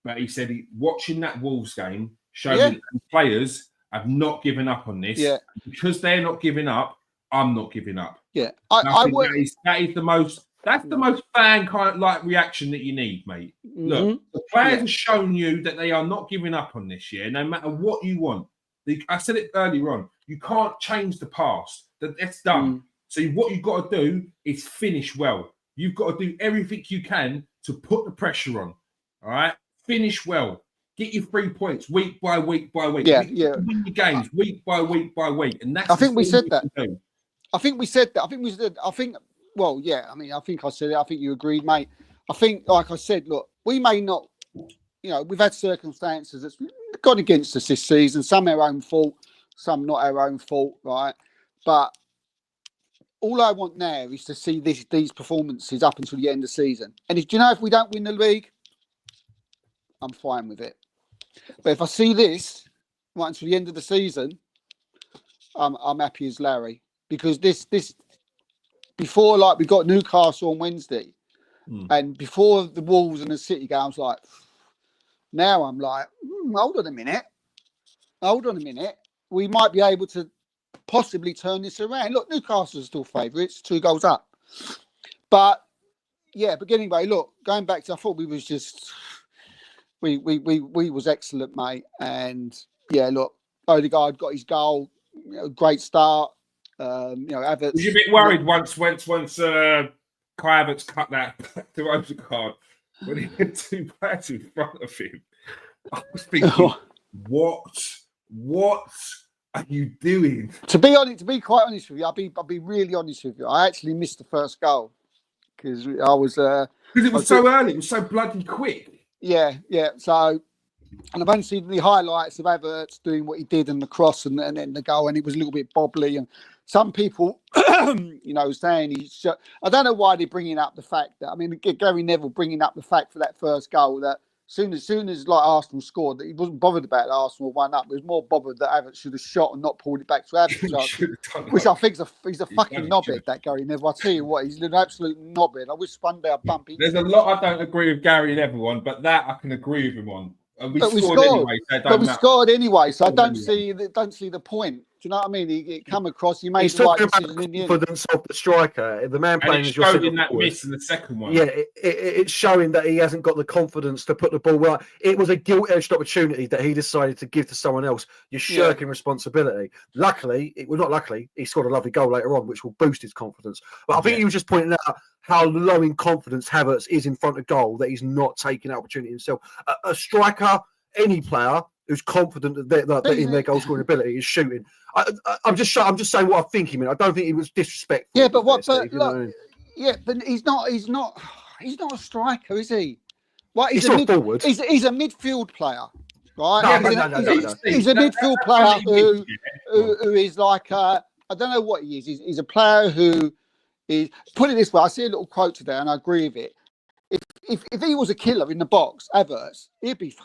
But he said watching that Wolves game showed that players have not given up on this. Yeah. Because they're not giving up, I'm not giving up. Yeah. That's the most fan kind of like reaction that you need, mate. Mm-hmm. Look, the players have shown you that they are not giving up on this year, no matter what you want. I said it earlier on. You can't change the past. That's done. So what you've got to do is finish well. You've got to do everything you can to put the pressure on. All right? Finish well. Get your 3 points week by week by week. Yeah. Win your games week by week by week. And that's I think we said that. I think we said that. I think I said it. I think you agreed, mate. I think, like I said, look, we may not, we've had circumstances that's gone against us this season. Some our own fault, some not our own fault, right? But all I want now is to see these performances up until the end of the season. And if we don't win the league, I'm fine with it. But if I see this right until the end of the season, I'm happy as Larry. Because this before, like, we got Newcastle on Wednesday, and before the Wolves and the City game, I was like, now I'm like, hold on a minute. We might be able to possibly turn this around. Look, Newcastle are still favourites, 2 goals up. But anyway, look, going back to, I thought we was just, we was excellent, mate. And yeah, look, Odegaard got his goal, great start. Havertz. Was you a bit worried once Kai Havertz cut that to Odegaard when he had 2 players in front of him? I was thinking, what are you doing? To be quite honest with you, I'll be really honest with you. I actually missed the first goal because I was because it was so early, it was so bloody quick. Yeah. So, and I've only seen the highlights of Havertz doing what he did and the cross and then the goal, and it was a little bit bobbly. And some people, saying he's. I don't know why they're bringing up the fact that, I mean, Gary Neville bringing up the fact for that first goal that soon as like Arsenal scored, that he wasn't bothered about Arsenal 1-up. He was more bothered that Havertz should have shot and not pulled it back to Havertz, which I think he's a fucking knobhead. That Gary Neville, I tell you what, he's an absolute knobhead. I wish one day I'd bump into. There's a lot I don't agree with Gary Neville on, but that I can agree with him on. And we scored anyway, so I don't see the point. Do you know what I mean? He come across. He made He's the right talking decision about in the end. confidence of the striker. The man playing as your showed in that miss in the second one. Yeah, it's showing that he hasn't got the confidence to put the ball right. It was a gilt-edged opportunity that he decided to give to someone else. You're shirking responsibility. Luckily, he scored a lovely goal later on, which will boost his confidence. But I think he was just pointing out how low in confidence Havertz is in front of goal, that he's not taking that opportunity himself. A striker, any player who's confident that in their goal scoring ability is shooting. I'm just saying what I think he meant. I don't think he was disrespectful. Yeah, but what? But look, but he's not a striker, is he? Well, he's not forward. He's a midfield player, right? No. He's a midfield player who is like I don't know what he is. He's a player who is. Put it this way, I see a little quote today, and I agree with it. If he was a killer in the box, Havertz, he'd be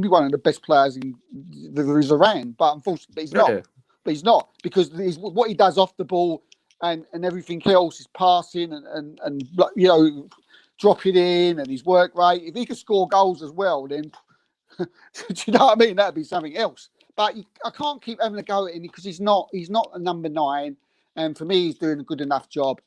one of the best players there is around. But unfortunately, he's not. But he's not, because what he does off the ball and everything else is passing and drop it in, and his work rate. If he could score goals as well, then do you know what I mean? That'd be something else. But I can't keep having a go at him because he's not a number 9, and for me, he's doing a good enough job.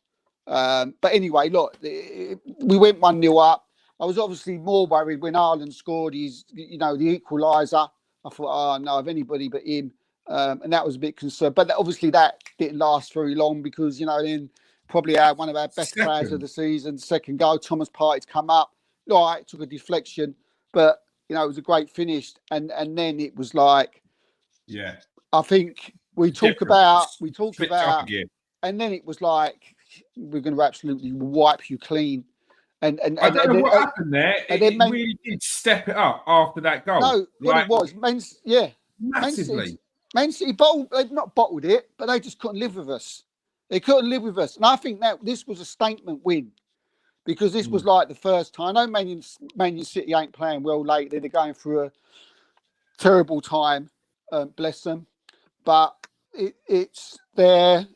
But anyway, look, we went 1-0 up. I was obviously more worried when Haaland scored the equaliser. I thought, oh no, if anybody but him. And that was a bit concerned. But obviously that didn't last very long because, then probably one of our best players of the season, second goal, Thomas Partey's come up. All right, took a deflection, but, it was a great finish. And then it was like, I think we talk about, and then it was like, we're going to absolutely wipe you clean. And I don't know what happened there. It really did step it up after that goal. No, what it was, massively. Man City they've not bottled it, but they just couldn't live with us. They couldn't live with us. And I think that this was a statement win because this was like the first time. I know Man City ain't playing well lately. They're going through a terrible time, bless them. But it's there.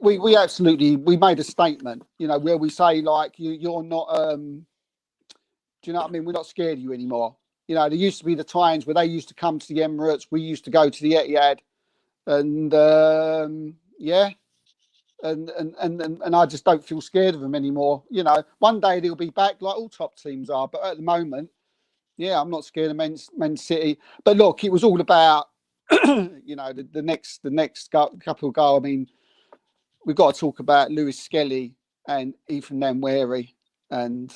We made a statement, where we say, like, you're not, do you know what I mean? We're not scared of you anymore. There used to be the times where they used to come to the Emirates. We used to go to the Etihad, and and I just don't feel scared of them anymore. One day they'll be back like all top teams are, but at the moment, I'm not scared of Man City. But look, it was all about, the next couple of goals. I mean, we've got to talk about Lewis Skelly and Ethan Nwaneri, and.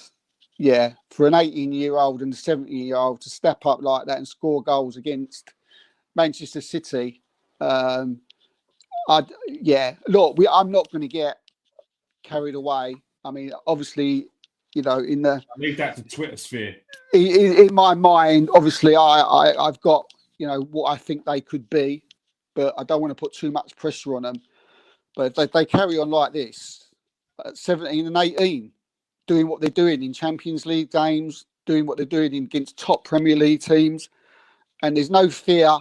Yeah, for an 18-year-old and a 17-year-old to step up like that and score goals against Manchester City, look, I'm not going to get carried away. I mean, obviously, I leave that to Twitter sphere. In my mind, obviously, I've got what I think they could be, but I don't want to put too much pressure on them. But if they carry on like this at 17 and 18. Doing what they're doing in Champions League games, doing what they're doing against top Premier League teams, and there's no fear.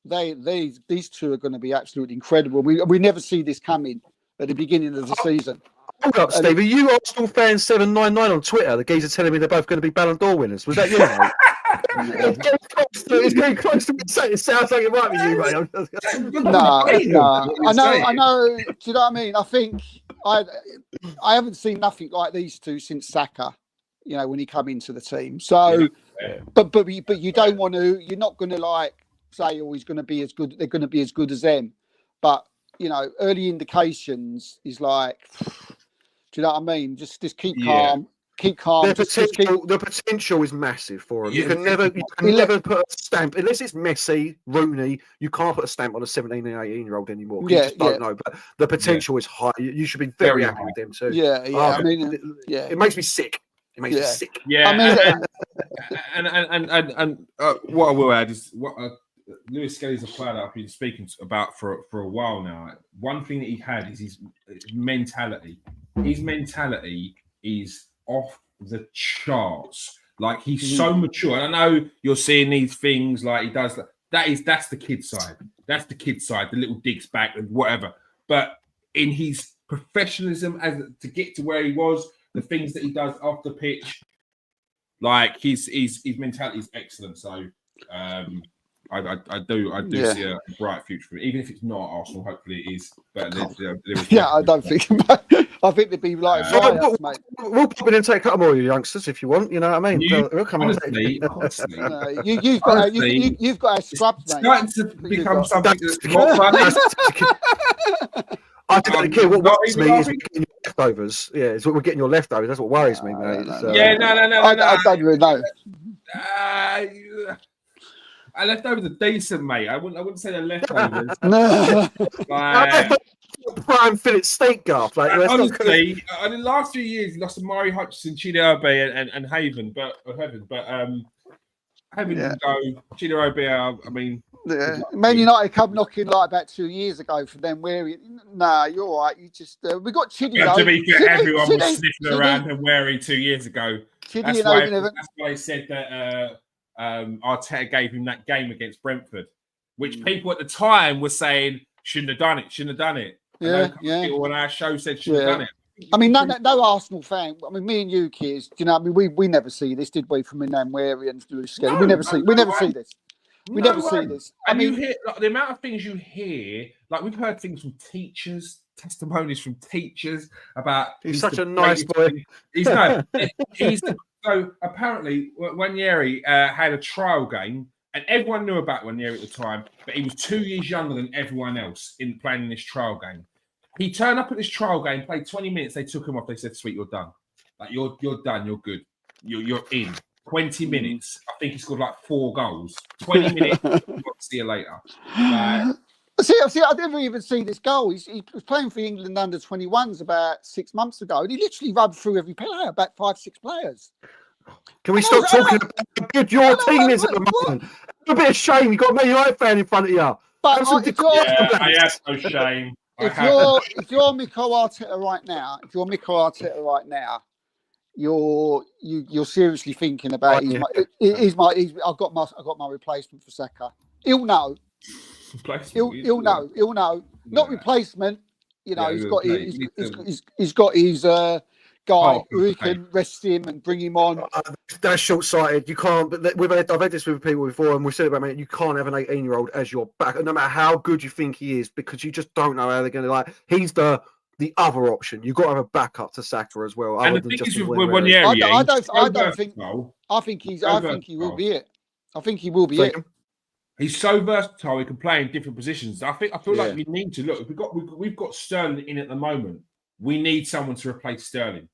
These two are going to be absolutely incredible. We never see this coming at the beginning of the season. Hold up, Steve. Are you Arsenal fan 799 on Twitter? The geezer telling me they're both going to be Ballon d'Or winners. Was that you, mate? It's getting close to me saying it sounds like it might be you, mate. No. I know. Do you know what I mean? I think I haven't seen nothing like these two since Saka. You know, when he come into the team. So, but you don't want to. You're not going to like say, oh, he's going to be as good. They're going to be as good as them. But you know, early indications is like, do you know what I mean? Just keep calm. Keep calm. The potential is massive for him. You can never put a stamp unless it's Messi, Rooney. You can't put a stamp on a 17 and 18-year-old anymore. You just don't know. But the potential is high. You should be very happy with them too. I mean, it makes me sick. It makes me sick. Yeah, I mean, and what I will add is what Lewis Skelly's a player that I've been speaking about for a while now. One thing that he had is his mentality. His mentality is off the charts. Like he's so mature. And I know you're seeing these things like he does. That's the kid side. That's the kid side. The little digs back and whatever. But in his professionalism as to get to where he was, the things that he does off the pitch, like his mentality is excellent. So I do see a bright future for it. Even if it's not Arsenal, hopefully it is. But I don't think. I think they'd be like, mate. We'll pop in and take a couple more of you youngsters if you want. You know what I mean? We'll come honestly, you've got a scrub, mate. Starting to become something that's more funny. I don't care. What worries me is getting your leftovers. Yeah, it's what we're getting your leftovers. That's what worries me, mate. No. I don't really know. Our leftovers are decent, mate. I wouldn't say they're leftovers. No. Like, prime fillet steak gaff. Like honestly, in the last few years, he lost to Murray Hutchinson, Chidiabe, and Haven, but Haven can go. Chidiabe, I mean, Man United come knocking like about 2 years ago for them. Wary, nah, you're all right. You just we got Chidi. To be fair, everyone was sniffing around and wary 2 years ago. That's why I said that Arteta gave him that game against Brentford, which people at the time were saying shouldn't have done it. People on our show said should have done it. I mean, no Arsenal fan. I mean, me and you kids, do you know? I mean, we never see this, did we? From Nwaneri and Lewis Skelly, we never see this. We never see this. I mean, you hear like, the amount of things you hear. Like we've heard things from teachers, testimonies from teachers about. He's such a nice boy. So apparently, Nwaneri had a trial game. And everyone knew about Nwaneri at the time, but he was 2 years younger than everyone else in playing in this trial game. He turned up at this trial game, played 20 minutes. They took him off. They said, "Sweet, you're done. Like you're done. You're good. You're in." 20 minutes. I think he scored like 4 goals. 20 minutes. See you later. See, I never even see this goal. He was playing for England under 21s about 6 months ago, and he literally rubbed through every player, about 5-6 players. Can we stop talking about how good your team is at the moment? It's a bit of shame. You've got a Man United fan in front of you. But I have no shame. If you're Mikel Arteta right now, you're seriously thinking about I've got my replacement for Saka. He'll know. He'll know. Not replacement. You know, he's got his guy who can rest him and bring him on. That's short-sighted. You can't. But I've had this with people before, and we've said about it. You can't have an 18-year-old as your back, no matter how good you think he is, because you just don't know how they're going to like. He's the other option. You've got to have a backup to Saka as well. And the thing is with Nwaneri, I think he will be it. I think he will be it. He's so versatile. He can play in different positions. I feel like we need to look. We've got Sterling in at the moment. We need someone to replace Sterling.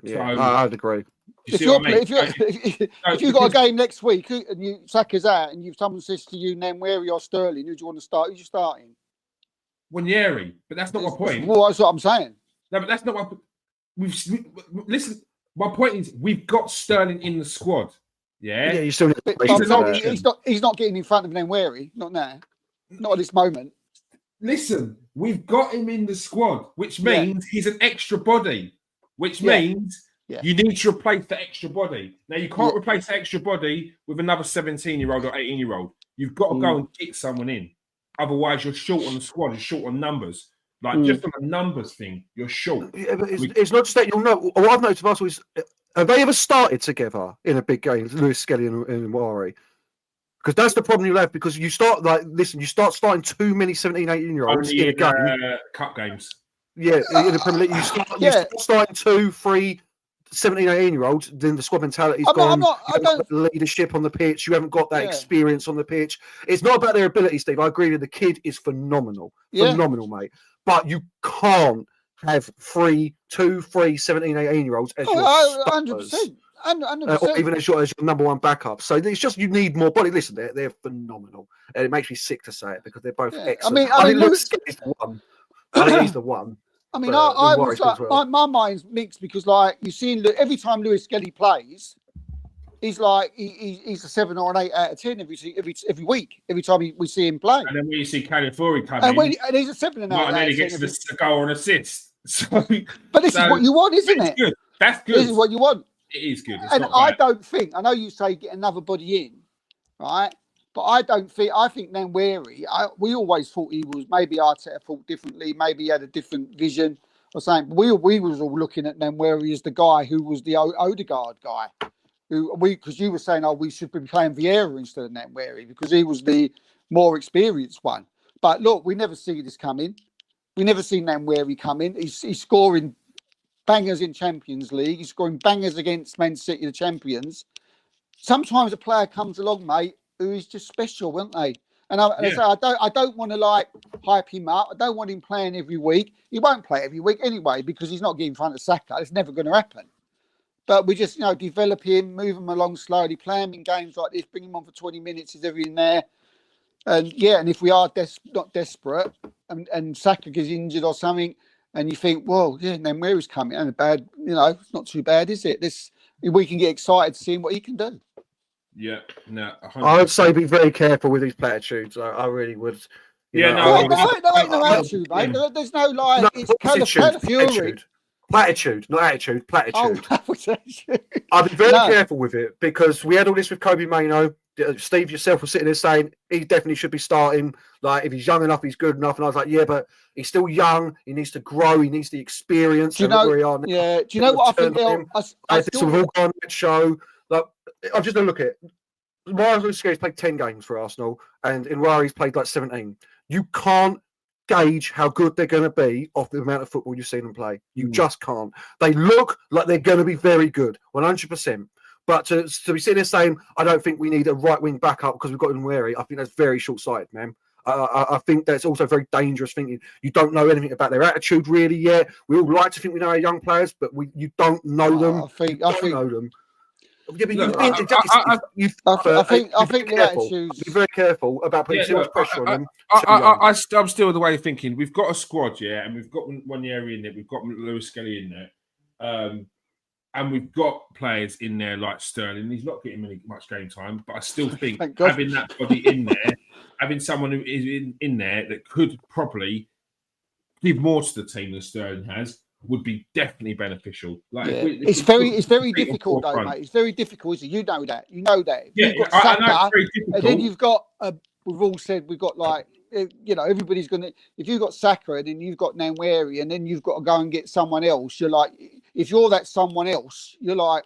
Yeah, so, I'd agree. If you've got a game next week and Saka's out and someone says to you, Nwaneri or Sterling, who do you want to start? Who's you starting? Nwaneri, but that's not my point. Well, that's what I'm saying. No, but that's not what listen. My point is, we've got Sterling in the squad. Yeah, you still need he's not getting in front of Nwaneri. Not now. Not at this moment. Listen, we've got him in the squad, which means he's an extra body. Which means you need to replace the extra body. Now, you can't replace the extra body with another 17-year-old or 18-year-old. You've got to go and get someone in. Otherwise, you're short on the squad. You're short on numbers. Like, just on a numbers thing, you're short. Yeah, but it's not just that. You'll know. What I've noticed also is Have they ever started together in a big game, Lewis Skelly and Wari? Because that's the problem you have. Because you start you start starting too many 17, 18-year-olds in a game. Cup games. Yeah, in the Premier League, you start starting 2, 3, 17, 18-year-olds. Then the squad mentality's gone. I don't leadership on the pitch. You haven't got that experience on the pitch. It's not about their ability, Steve. I agree with the kid is phenomenal, phenomenal, mate. But you can't have 2, 3, 17, 18-year-olds as your 100%. 100%. Or even as your number one backup. So it's just you need more body. Listen, they're phenomenal, and it makes me sick to say it because they're both excellent. I mean, Lewis is the one. I think he's the one. I mean, I was like, my mind's mixed because, like, you see, every time Lewis Skelly plays, he's like he's a 7 or an 8 out of 10 every week. Every time we see him play, and then when you see Calafiori come in, and he's a 7 and 8 out of 10, and then he gets the goal and assist. So, but this is what you want, isn't it? Good. That's good. This is what you want. It is good. It's and not I bad. don't think. I know you say get another body in, right? But I don't think. I think Nwaneri. We always thought he was. Maybe Arteta thought differently. Maybe he had a different vision or something. But we was all looking at Nwaneri as the guy who was the Odegaard guy. Because you were saying, we should be playing Vieira instead of Nwaneri because he was the more experienced one. But look, we never see this coming. We never see Nwaneri coming. He's scoring bangers in Champions League. He's scoring bangers against Man City, the champions. Sometimes a player comes along, mate, who is just special, weren't they? And I say I don't want to like hype him up. I don't want him playing every week. He won't play every week anyway because he's not getting in front of Saka. It's never going to happen. But we just develop him, move him along slowly, play him in games like this, bring him on for 20 minutes. He's ever in there. And and if we are not desperate, and Saka gets injured or something. And you think, well, then where he's coming? And it's not too bad, is it? We can get excited seeing what he can do. Yeah, no. 100%. I would say be very careful with these platitudes. I really would. No attitude, mate. There's no like. No, it's Calafiori. Platitude, not attitude. Platitude. Oh, I'd be very careful with it because we had all this with Kobe Mainoo. Steve, yourself was sitting there saying he definitely should be starting. Like, if he's young enough, he's good enough. And I was like, yeah, but he's still young. He needs to grow. He needs the experience. Do you know? Yeah. Do you know what I think? We've all gone on that show. Like, I'm just going to look at it. Lewis Skelly's played 10 games for Arsenal, and Nwaneri's played like 17. You can't gauge how good they're going to be off the amount of football you've seen them play. You just can't. They look like they're going to be very good, 100%. But to be sitting there saying, I don't think we need a right-wing backup because we've got Nwaneri, I think that's very short-sighted, man. I think that's also very dangerous thinking. You don't know anything about their attitude really yet. We all like to think we know our young players, but you don't know them. I think know them. Yeah, but I think the attitudes. Be very careful about putting too much pressure on them. I'm still the way of thinking. We've got a squad, and we've got Nwaneri in there. We've got Lewis Skelly in there. And we've got players in there like Sterling. He's not getting much game time, but I still think having that body in there, having someone who is in there that could probably give more to the team than Sterling has would be definitely beneficial. Like it's very difficult though, mate. It's very difficult, isn't it? You know that. You've got Saka, I know it's very difficult. and then you've got. We've all said we've got like. Everybody's gonna. If you've got Saka and then you've got Nwaneri and then you've got to go and get someone else, you're like, if you're that someone else, you're like.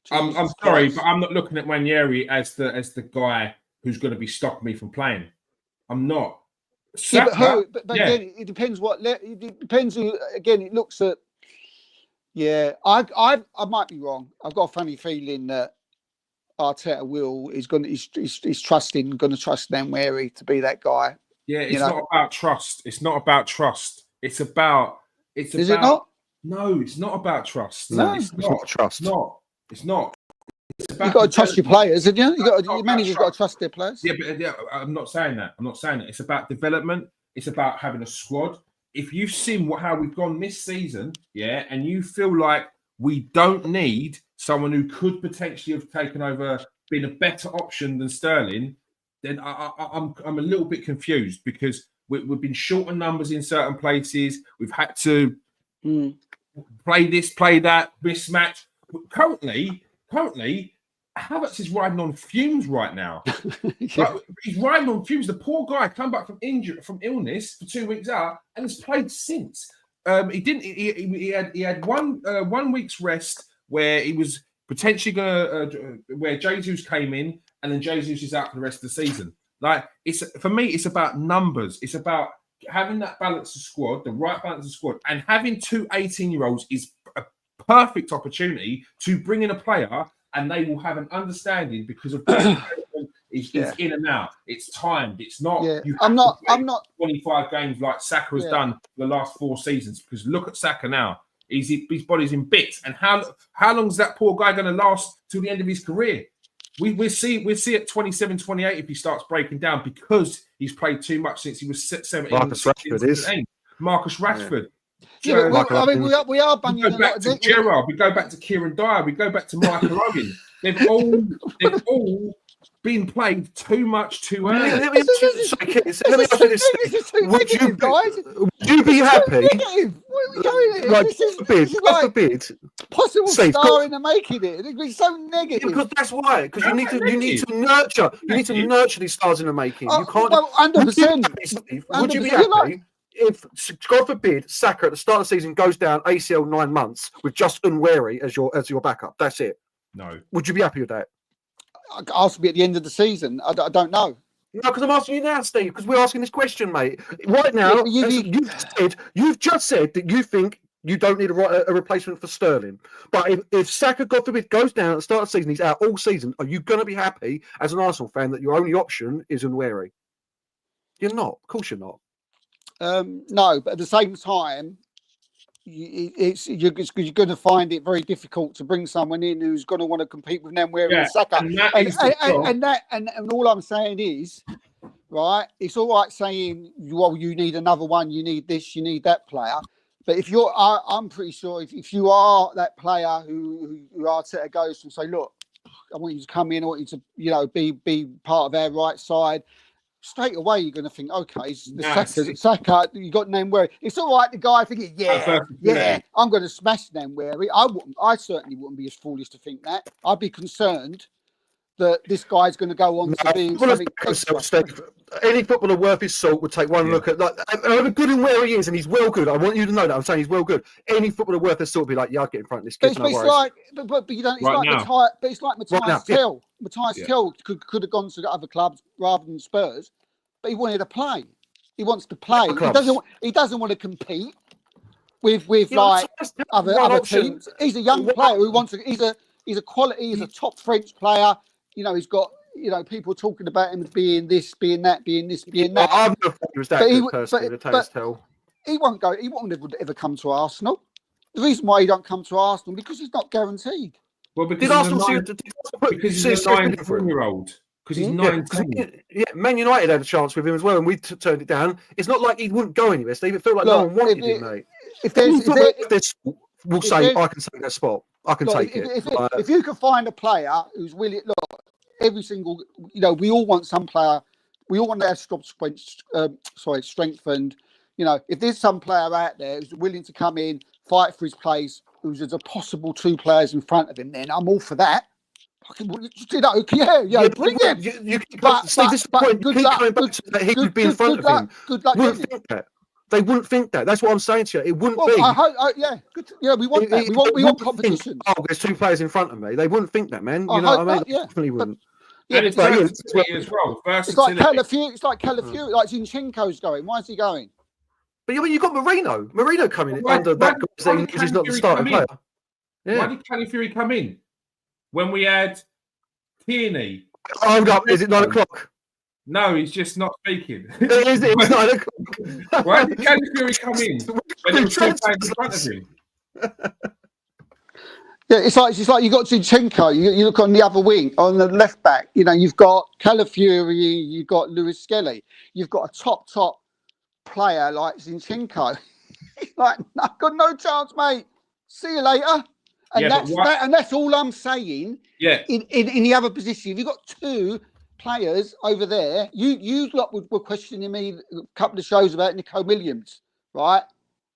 I'm sorry, but I'm not looking at Nwaneri as the guy who's going to be stopping me from playing. I'm not. Saka, but again, it depends it depends who. Again, it looks at. Yeah, I might be wrong. I've got a funny feeling that Arteta is going to trust Nwaneri to be that guy. Yeah, it's not about trust. It's not about trust. Is it not? No, it's not about trust. No, it's not trust. It's not. You've got to trust your players, haven't you? Your manager's got to trust their players. Yeah, but I'm not saying that. It's about development. It's about having a squad. If you've seen how we've gone this season, and you feel like we don't need someone who could potentially have taken over, been a better option than Sterling, then I'm a little bit confused because we've been short on numbers in certain places. We've had to play this, play that, mismatch. Currently, Havertz is riding on fumes right now. He's riding on fumes. The poor guy come back from illness for 2 weeks out and has played since. He had 1 week's rest where he was potentially going to, where Jesus came in, and then Jesus is out for the rest of the season. Like, for me, it's about numbers. It's about having that balance of squad, the right balance of squad, and having two 18-year-olds is a perfect opportunity to bring in a player, and they will have an understanding because of is in and out. It's timed. It's not. Yeah. You I'm not 25 games like Saka has done the last 4 seasons. Because look at Saka now. His body's in bits. And how long is that poor guy going to last till the end of his career? We'll see at 27, 28 if he starts breaking down because he's played too much since he was 17. Marcus Rashford is. Marcus Rashford. Yeah, we are banging. We go back to Gerrard. We go back to Kieran Dyer. We go back to Michael Owen. They've all been played too much too early. Let me ask you this: would you be happy? Like, God forbid, possible star in the making it. It'd be so negative. Because that's why. Because you need to nurture. You need to nurture these stars in the making. You can't. 100%. Would you be happy if, God forbid, Saka at the start of the season goes down ACL 9 months with just Unwary as your backup? That's it. No. Would you be happy with that? Ask me at the end of the season. I don't know. No, because I'm asking you now, Steve. Because we're asking this question, mate. Right now, you've just said that you think you don't need a replacement for Sterling. But if Saka, God forbid, goes down at the start of the season, he's out all season. Are you going to be happy as an Arsenal fan that your only option is Unwary? You're not. Of course, you're not. No, but at the same time, you're going to find it very difficult to bring someone in who's going to want to compete with Unwary and Saka. And all I'm saying is, right, it's all right saying, well, you need another one, you need this, you need that player. But if I'm pretty sure if you are that player who Arteta goes and say, look, I want you to come in, I want you to, be part of our right side. Straight away, you're going to think, okay, Saka, you got Unwary. It's all right. The guy thinking, I'm going to smash Unwary. I certainly wouldn't be as foolish to think that. I'd be concerned that this guy's going to go on to be something extra. Any footballer worth his salt would take one look at, like, however good and where he is, and he's well good. I want you to know that. I'm saying he's well good. Any footballer worth his salt would be like, I'll get in front of this kid. But you don't. It's like Matthias Tell. Matthias Tell could have gone to other clubs rather than Spurs, but he wanted to play. He wants to play. He doesn't want to compete with other teams. He's a young player who wants to. He's a quality. He's a top French player. He's got. People talking about him as being this, being that, being this, being that. I'm not he was that good person, Matthias Tell. He won't go. He won't ever come to Arsenal. The reason why he don't come to Arsenal because he's not guaranteed. Well, because he's a 19-year-old. Because he's 19. Yeah, Man United had a chance with him as well, and we turned it down. It's not like he wouldn't go anywhere, Steve. It felt like no one wanted him, mate. We'll say I can take that spot. I can take it. If you can find a player who's willing, look, every single, we all want some player. We all want to have strengthened. If there's some player out there who's willing to come in, fight for his place, who's a possible 2 players in front of him, then I'm all for that. Bring him. He could be in front of him. Good luck. They wouldn't think that. That's what I'm saying to you. It wouldn't be. We want that. We want competition. There's 2 players in front of me. They wouldn't think that, man. You know what I mean? Definitely wouldn't. And it's versatility as well. It's like Calafiori. Like Zinchenko's going. Why is he going? But you've got Marino. Marino coming in under that guy saying he's not the starting player. Yeah. Why did Calafiori come in when we had Tierney? Hold up. Is it 9 o'clock? No, he's just not speaking. It's 9 o'clock. Why did Calafiori come in when there were 2 players in front of him? Yeah, it's like you got Zinchenko. You look on the other wing, on the left back. You've got Calafiori, you've got Lewis Skelly. You've got a top player like Zinchenko. He's like, I've got no chance, mate. See you later. And that's all I'm saying. Yeah. In the other position, if you've got 2 players over there, you lot were questioning me a couple of shows about Nico Williams, right?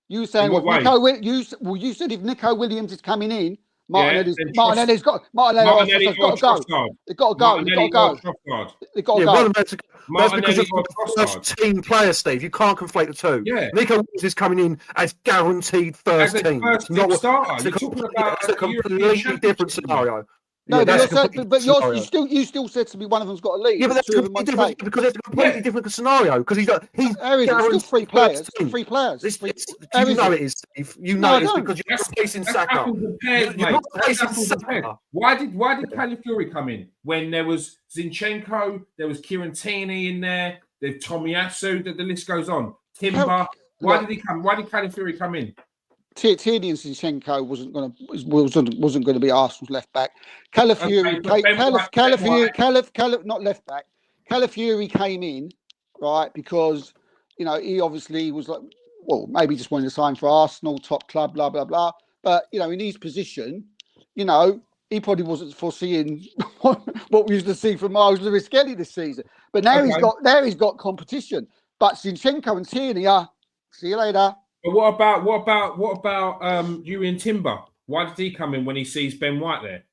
You were saying you said if Nico Williams is coming in, Martinelli's then got Martinelli got to or go. Trossard. They've got to go. They've Martinelli got or to go. Trossard. They've got to Yeah, go. one of them has to go. That's because Martinelli or it's Trossard. first team player, Steve. You can't conflate the two. Yeah. Nico Williams is coming in as guaranteed first As a team. first Not team what- starter. It's You're talking about a completely different scenario. No, Yeah, but, that's a completely different scenario. you still said to me one of them's got to leave. Yeah, but that's two of them completely won't different because it's a completely different scenario. Because he's Harry's still three players. Three players. You know it is, Steve. You know it is because you're replacing Saka. Apples and pears, You're mate. replacing Apples and pears. Saka. Why did Calafiori come in when there was Zinchenko, there was Kieran Tierney in there, there's Tomiyasu, the list goes on. Timber. Why did he come? Why did Calafiori come in? Tierney and Zinchenko wasn't going to be Arsenal's left back. Calafiori, not left back. Calafiori came in, right, because he obviously was like, well, maybe just wanted to sign for Arsenal, top club, blah blah blah. But in his position, he probably wasn't foreseeing what we used to see from Miles Lewis-Skelly this season. But now he's got competition. But Zinchenko and Tierney are. See you later. But what about Ewan Timber? Why did he come in when he sees Ben White there?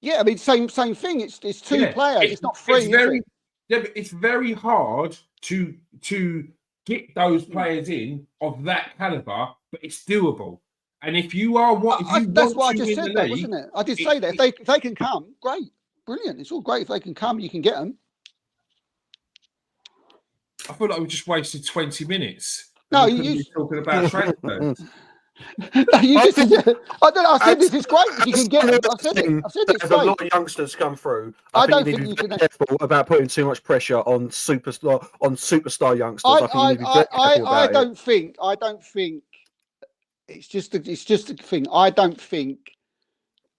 Yeah, I mean, same thing. It's two players. It's not three. It's very hard to get those players in of that caliber, but it's doable. And if you are that's what I just said, though, wasn't it? I did say that if they can come, great, brilliant. It's all great if they can come. You can get them. I feel like we just wasted 20 minutes. No, you talking about transfers. I said this is great if you can get them. I said it's There's great. a lot of youngsters come through. I think don't you think need you to be can. careful about putting too much pressure on superstar youngsters. I think you need to be very careful I about it. don't think it's just a thing. I don't think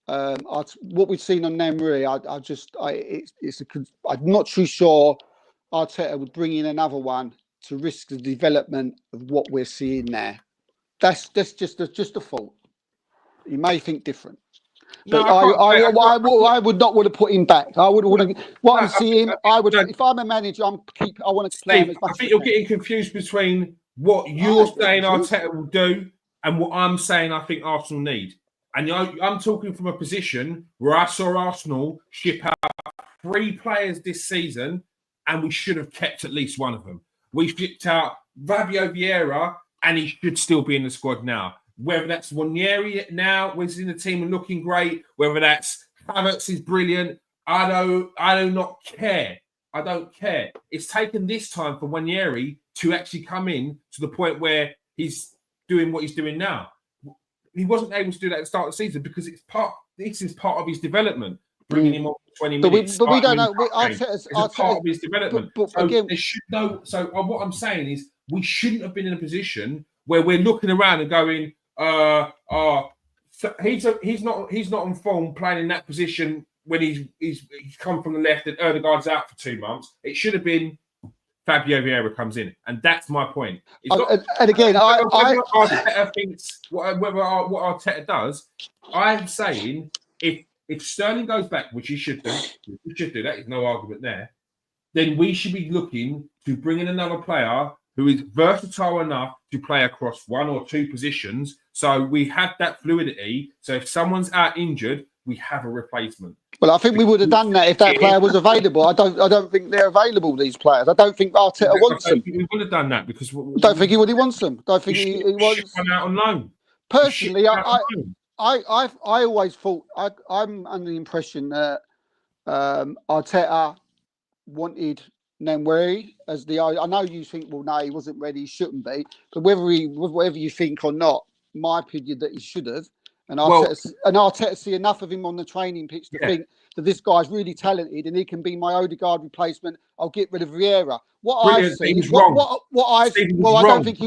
what we've seen on Nemri. I'm not too sure Arteta would bring in another one to risk the development of what we're seeing there. That's just a thought. You may think different. But I would not want to put him back. I would want to. I'm seeing. If I'm a manager, I want to play him as much. I think you're getting confused between what you're saying Arteta will do and what I'm saying I think Arsenal need. And I'm talking from a position where I saw Arsenal ship out 3 players this season, and we should have kept at least one of them. We shipped out Fabio Vieira, and he should still be in the squad now. Whether that's Nwaneri now, was in the team and looking great, whether that's Havertz is brilliant, I do not care. I don't care. It's taken this time for Nwaneri to actually come in to the point where he's doing what he's doing now. He wasn't able to do that at the start of the season because this is part of his development, bringing him on for 20 minutes. But we don't know. It's a part of his development. So what I'm saying is we shouldn't have been in a position where we're looking around and going, he's not on form playing in that position when he's come from the left and Erdegaard's out for 2 months. It should have been Fabio Vieira comes in, and that's my point. And again, whether Arteta thinks what Arteta does. I'm saying if Sterling goes back, which he should do, that is no argument there. Then we should be looking to bring in another player who is versatile enough to play across 1 or 2 positions. So we have that fluidity. So if someone's out injured, we have a replacement. Well, I think we would have done that if that player was available. I don't think they're available, these players. I don't think Arteta wants them. We would have done that because I don't think he wants them. I don't think he wants one out on loan. Personally, I always thought I'm under the impression that Arteta wanted Nwaneri as the. I know you think, well, no, he wasn't ready, he shouldn't be. But whatever you think or not, my opinion that he should have. And Arteta see enough of him on the training pitch to think that this guy's really talented and he can be my Odegaard replacement. I'll get rid of Vieira. I don't think he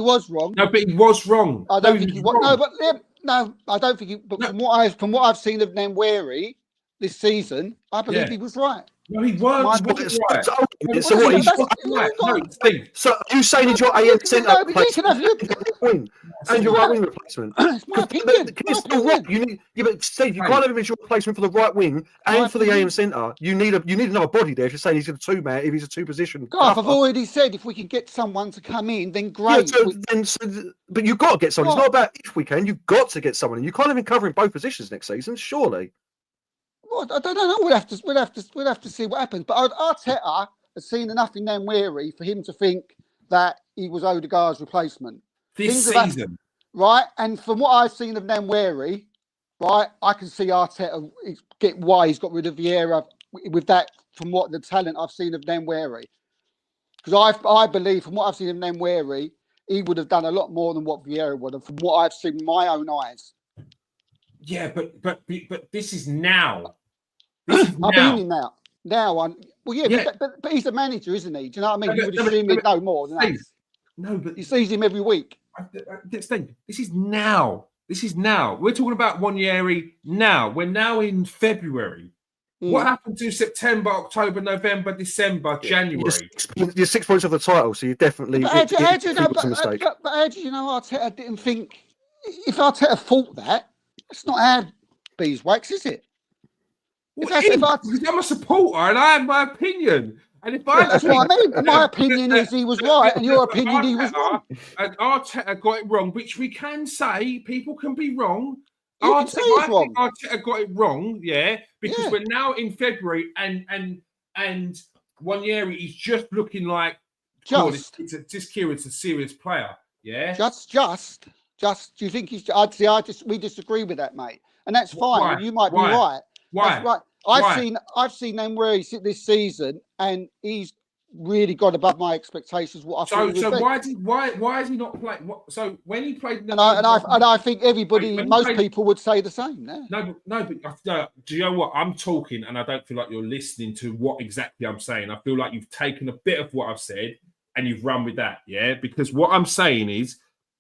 was wrong. No, but he was wrong. I don't think he was. No, I don't think he. But from what I've seen of Nwaneri this season, I believe he was right. No, he weren't. My- He wasn't right. So No, what? he's that's- no, Steve. So are you saying he's your You AM can- centre no, but you can have replacement wing and your right wing replacement? It's my opinion. It's still right. You need, yeah, but Steve, you Hey. can't have him as your replacement for the right wing and My for the opinion. AM centre. You need another body there. If you're saying he's a two man, if he's a two position. Garth, I've cover. already said if we can get someone to come in, then Yeah, great. but you've got to get someone. What? It's not about if we can. You've got to get someone. And you can't have him covering both positions next season, surely. Well, I don't know. We'll have to see what happens. But Arteta has seen enough in Nwaneri for him to think that he was Odegaard's replacement, This Things about- season. right? And from what I've seen of Nwaneri, right, I can see Arteta get why he's got rid of Vieira with that. From what the talent I've seen of Nwaneri, because I believe from what I've seen of Nwaneri, he would have done a lot more than what Vieira would have. From what I've seen with my own eyes. Yeah, but this is now. This is I now. mean now. Well, yeah, Yeah. But he's a manager, isn't he? Do you know what I mean? No, You but- would no, but- assume no, he'd know more than that. Steve, no, but He sees him every week. Steve, this is now. This is now. We're talking about Nwaneri now. We're now in February. What happened to September, October, November, December, January? You're 6 points off the title, so you definitely. But how do you know? it was a mistake. But how do you know Arteta didn't think? If Arteta thought that, it's not our beeswax, is it? Well, that's- it is, if I- because I'm a supporter and I have my opinion. And if I That's what I mean. My opinion is he was right, and your opinion he was wrong. And Arteta got it wrong, which we can say. People can be wrong. You can say he's I wrong. think Arteta got it wrong, yeah, because Yeah. we're now in February and Nwaneri is just looking like Just. this Kieran's a serious player, yeah. Just. Do you think he's? We disagree with that, mate, and that's fine. Why? And you might Why? be right. Why? That's right. Why? I've seen Nwaneri this season, and he's really got above my expectations. What I thought he So would be. why is he not playing? So when he played, And I think everybody, When he most played- people would say the same. Yeah. No, do you know what? I'm talking and I don't feel like you're listening to what exactly I'm saying. I feel like you've taken a bit of what I've said and you've run with that, yeah? Because what I'm saying is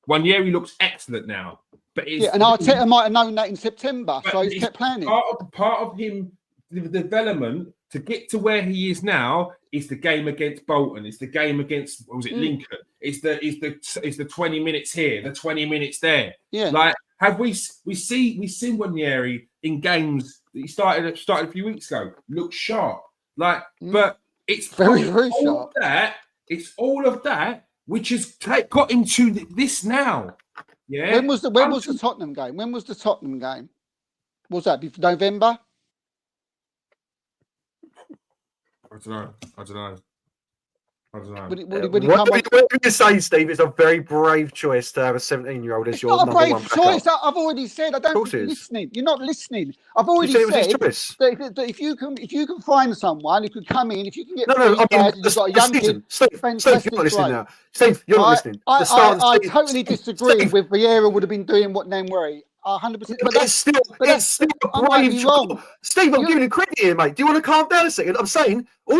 Nwaneri looks excellent now. But it's, Yeah, and Arteta might have known that in September, but so he's it's kept playing him. part of him, the development to get to where he is now is the game against Bolton. It's the game against Lincoln. It's the 20 minutes here, the 20 minutes there. Yeah. Like, have we've seen Nwaneri in games that he started a few weeks ago, look sharp. Like, but it's Very all sharp. of that. It's all of that which has got into this now. Yeah. When was the Tottenham game? When was the Tottenham game? Was that November? I don't know. Would he come What on? you say, Steve? It's a very brave choice to have a 17-year-old as It's your not a number one brave backup. choice. I've already said. I don't course think you're it is. listening. You're not listening. I've You already said it was his said choice. that if you can find someone who could come in, if you can get No, I mean, and you've got a young kid. Steve, fantastic you're not listening play. now. Steve, you're not listening. The start of the I season- totally disagree Steve, with Vieira would have been doing what Nwaneri. 100%. But It's still I a might brave be choice. wrong. Steve, I'm You- giving you credit here, mate. Do you want to calm down a second? All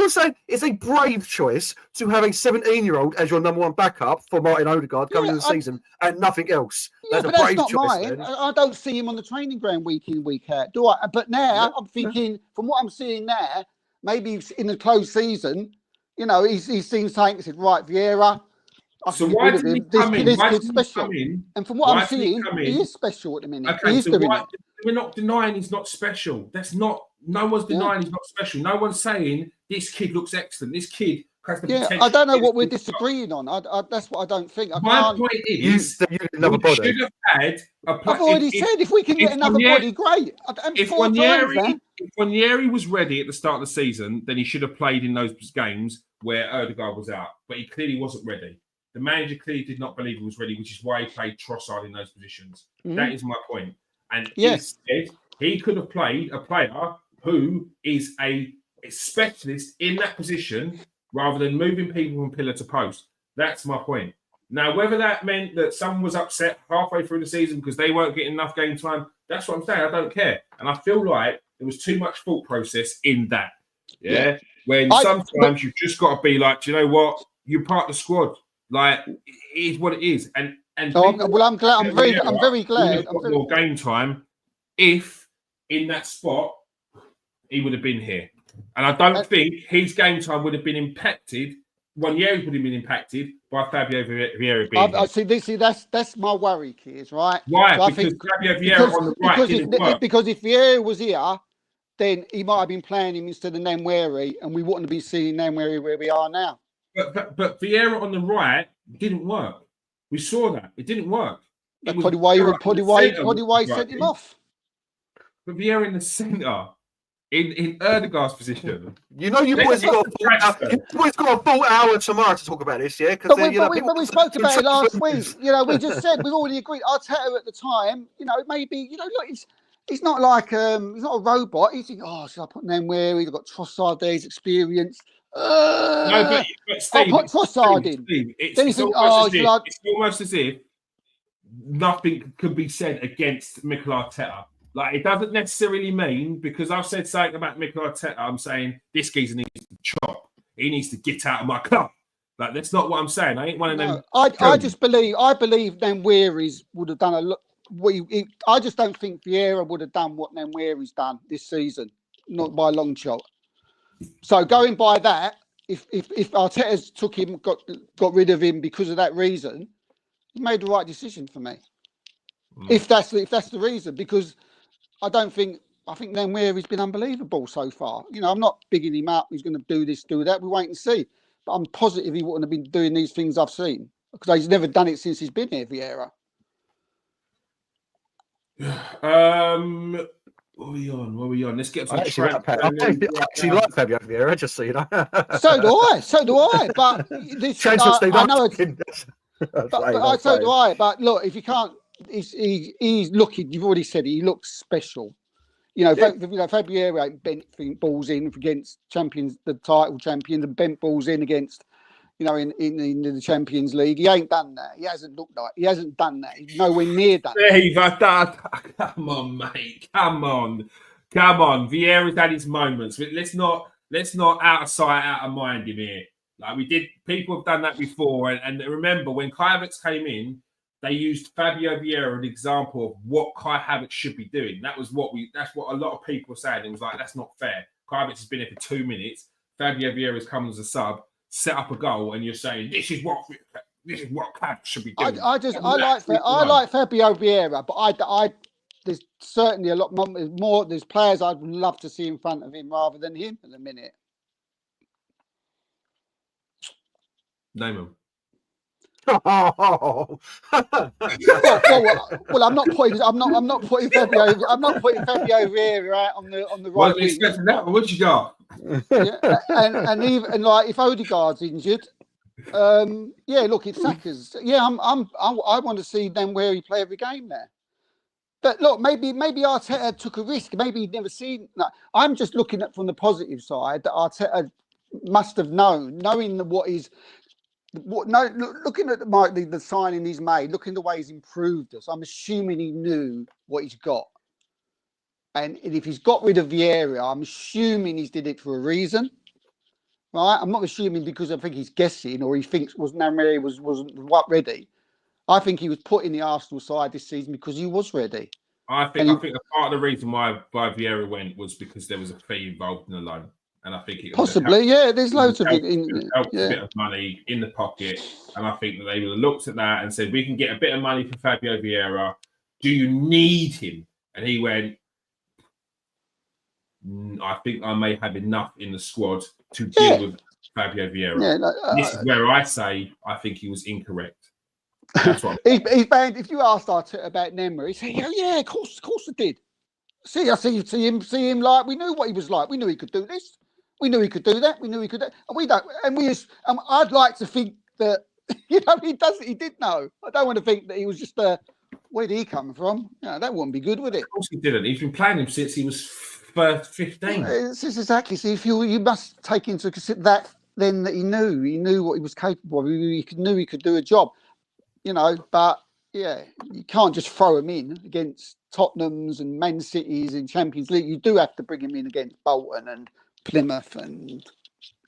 I'm saying is a brave choice to have a 17-year-old as your number one backup for Martin Odegaard coming Yeah, into the season and nothing else. Yeah, That's a but that's brave not choice. mine. then. I don't see him on the training ground week in, week out, do I? But now I'm thinking, from what I'm seeing now, maybe in a closed season, he's seen something and said, right, Vieira. I So can get why rid of didn't he him. This come in? kid's Why didn't he special. come in? And from what Why I'm didn't he seeing, come he in? is special at the minute. Okay, he is so doing why, it. we're not denying he's not special. No one's denying he's not special. No one's saying this kid looks excellent. This kid has the Yeah, potential. I don't know what we're to be- disagreeing on. that's what I don't think. I My can't. point You is, need another we body. should have had a I've already said if we can get if another Nwaneri- body, great. if Four times, Nwaneri was ready at the start of the season, then he should have played in those games where Odegaard was out. But he clearly wasn't ready. The manager clearly did not believe he was ready, which is why he played Trossard in those positions. Mhm. That is my point. And Yes. instead, he could have played a player who is a specialist in that position rather than moving people from pillar to post. That's my point. Now, whether that meant that someone was upset halfway through the season because they weren't getting enough game time, that's what I'm saying. I don't care. And I feel like there was too much thought process in that. Yeah. When sometimes you've just got to be like, do you know what? You're part of the squad. Like, it is what it is. And I'm glad. I'm very glad. Got more game time if in that spot he would have been here. And I don't think his game time would have been impacted. Ranieri would have been impacted by Fabio Vieira being here. That's my worry, Kears, right? Why? So because Fabio Vieira on the right didn't work. Because if Vieira was here, then he might have been playing him instead of Nwaneri, and we wouldn't be seeing Nwaneri where we are now. But Vieira on the right didn't work. We saw that. It didn't work. That's probably why he sent him off. But Vieira in the centre, in Erdegaard's position. You know, you boys got a full hour tomorrow to talk about this, yeah? But we spoke about it last week. You know, we just said we've already agreed. Arteta at the time, you know, maybe, you know, look, he's not like he's not a robot. He's thinking, should I put Nwaneri? He's got Trossard there, he's experienced. No, but Steve, I'll put Trossard in. Steve, it's almost as if nothing could be said against Mikel Arteta. Like, it doesn't necessarily mean, because I've said something about Mikel Arteta, I'm saying this geezer needs to chop. He needs to get out of my club. Like, that's not what I'm saying. I ain't one of them. I believe Nwaneri would have done a lot. I just don't think Vieira would have done what Nwaneri's done this season, not by a long shot. So going by that, if Arteta's took him, got rid of him because of that reason, he made the right decision for me. If that's the reason, because I think Nwaneri's been unbelievable so far. You know, I'm not bigging him up. He's going to do this, do that. We wait and see. But I'm positive he wouldn't have been doing these things I've seen, because he's never done it since he's been here, Vieira. What are we on? Let's get some. I actually like Fabio Vieira, just so you know. So do I. But this, I know. So do I. But look, if you can't, he's looking. You've already said it. He looks special. You know, Fabio Vieira bent balls in against champions, the title champions, and bent balls in against, you know, in the Champions League. He ain't done that. He hasn't looked like. He hasn't done that. He's nowhere near done that. Come on, mate. Come on. Vieira's had his moments. Let's not out of sight, out of mind him here. Like we did, people have done that before. And remember, when Kai Havertz came in, they used Fabio Vieira as an example of what Kai Havertz should be doing. That's what a lot of people were saying. It was like, that's not fair. Kai Havertz has been here for 2 minutes. Fabio Vieira has come as a sub, set up a goal, and you're saying this is what Kai should be doing. I like Fabio Vieira, but there's certainly a lot more. There's players I'd love to see in front of him rather than him at the minute. Name him. Well, I'm not putting Fabio Vieira out on the right. Wasn't expecting that, but what you got? Yeah, and even like if Odegaard's injured, look, it's Saka's. Yeah, I want to see them where he play every game there. But look, maybe Arteta took a risk. Maybe he'd never seen. No, I'm just looking at from the positive side that Arteta must have knowing what he's. Looking at the signing he's made, looking at the way he's improved us, I'm assuming he knew what he's got. And if he's got rid of Vieira, I'm assuming he's did it for a reason. Right? I'm not assuming because I think he's guessing or he thinks Nwaneri wasn't ready. I think he was put in the Arsenal side this season because he was ready. I think a part of the reason why Vieira went was because there was a fee involved in the loan. And I think it possibly, there's loads of it. A bit of money in the pocket, and I think that they would have looked at that and said, "We can get a bit of money for Fabio Vieira. Do you need him?" And he went, "I think I may have enough in the squad to deal with Fabio Vieira." This is where I say I think he was incorrect. That's what he's banned. If you asked Arteta about Nwaneri, he'd say, "Yeah, of course I did." See him like we knew what he was like. We knew he could do this. We knew he could do that. We knew he could. And we don't. And I'd like to think that he did know. I don't want to think that he was just where did he come from? That wouldn't be good, would it? Of course he didn't. He's been playing him since he was 15. It's exactly. See, if you must take into consideration that then that he knew what he was capable of. He knew he could do a job. But you can't just throw him in against Tottenham's and Man City's in Champions League. You do have to bring him in against Bolton and Plymouth, and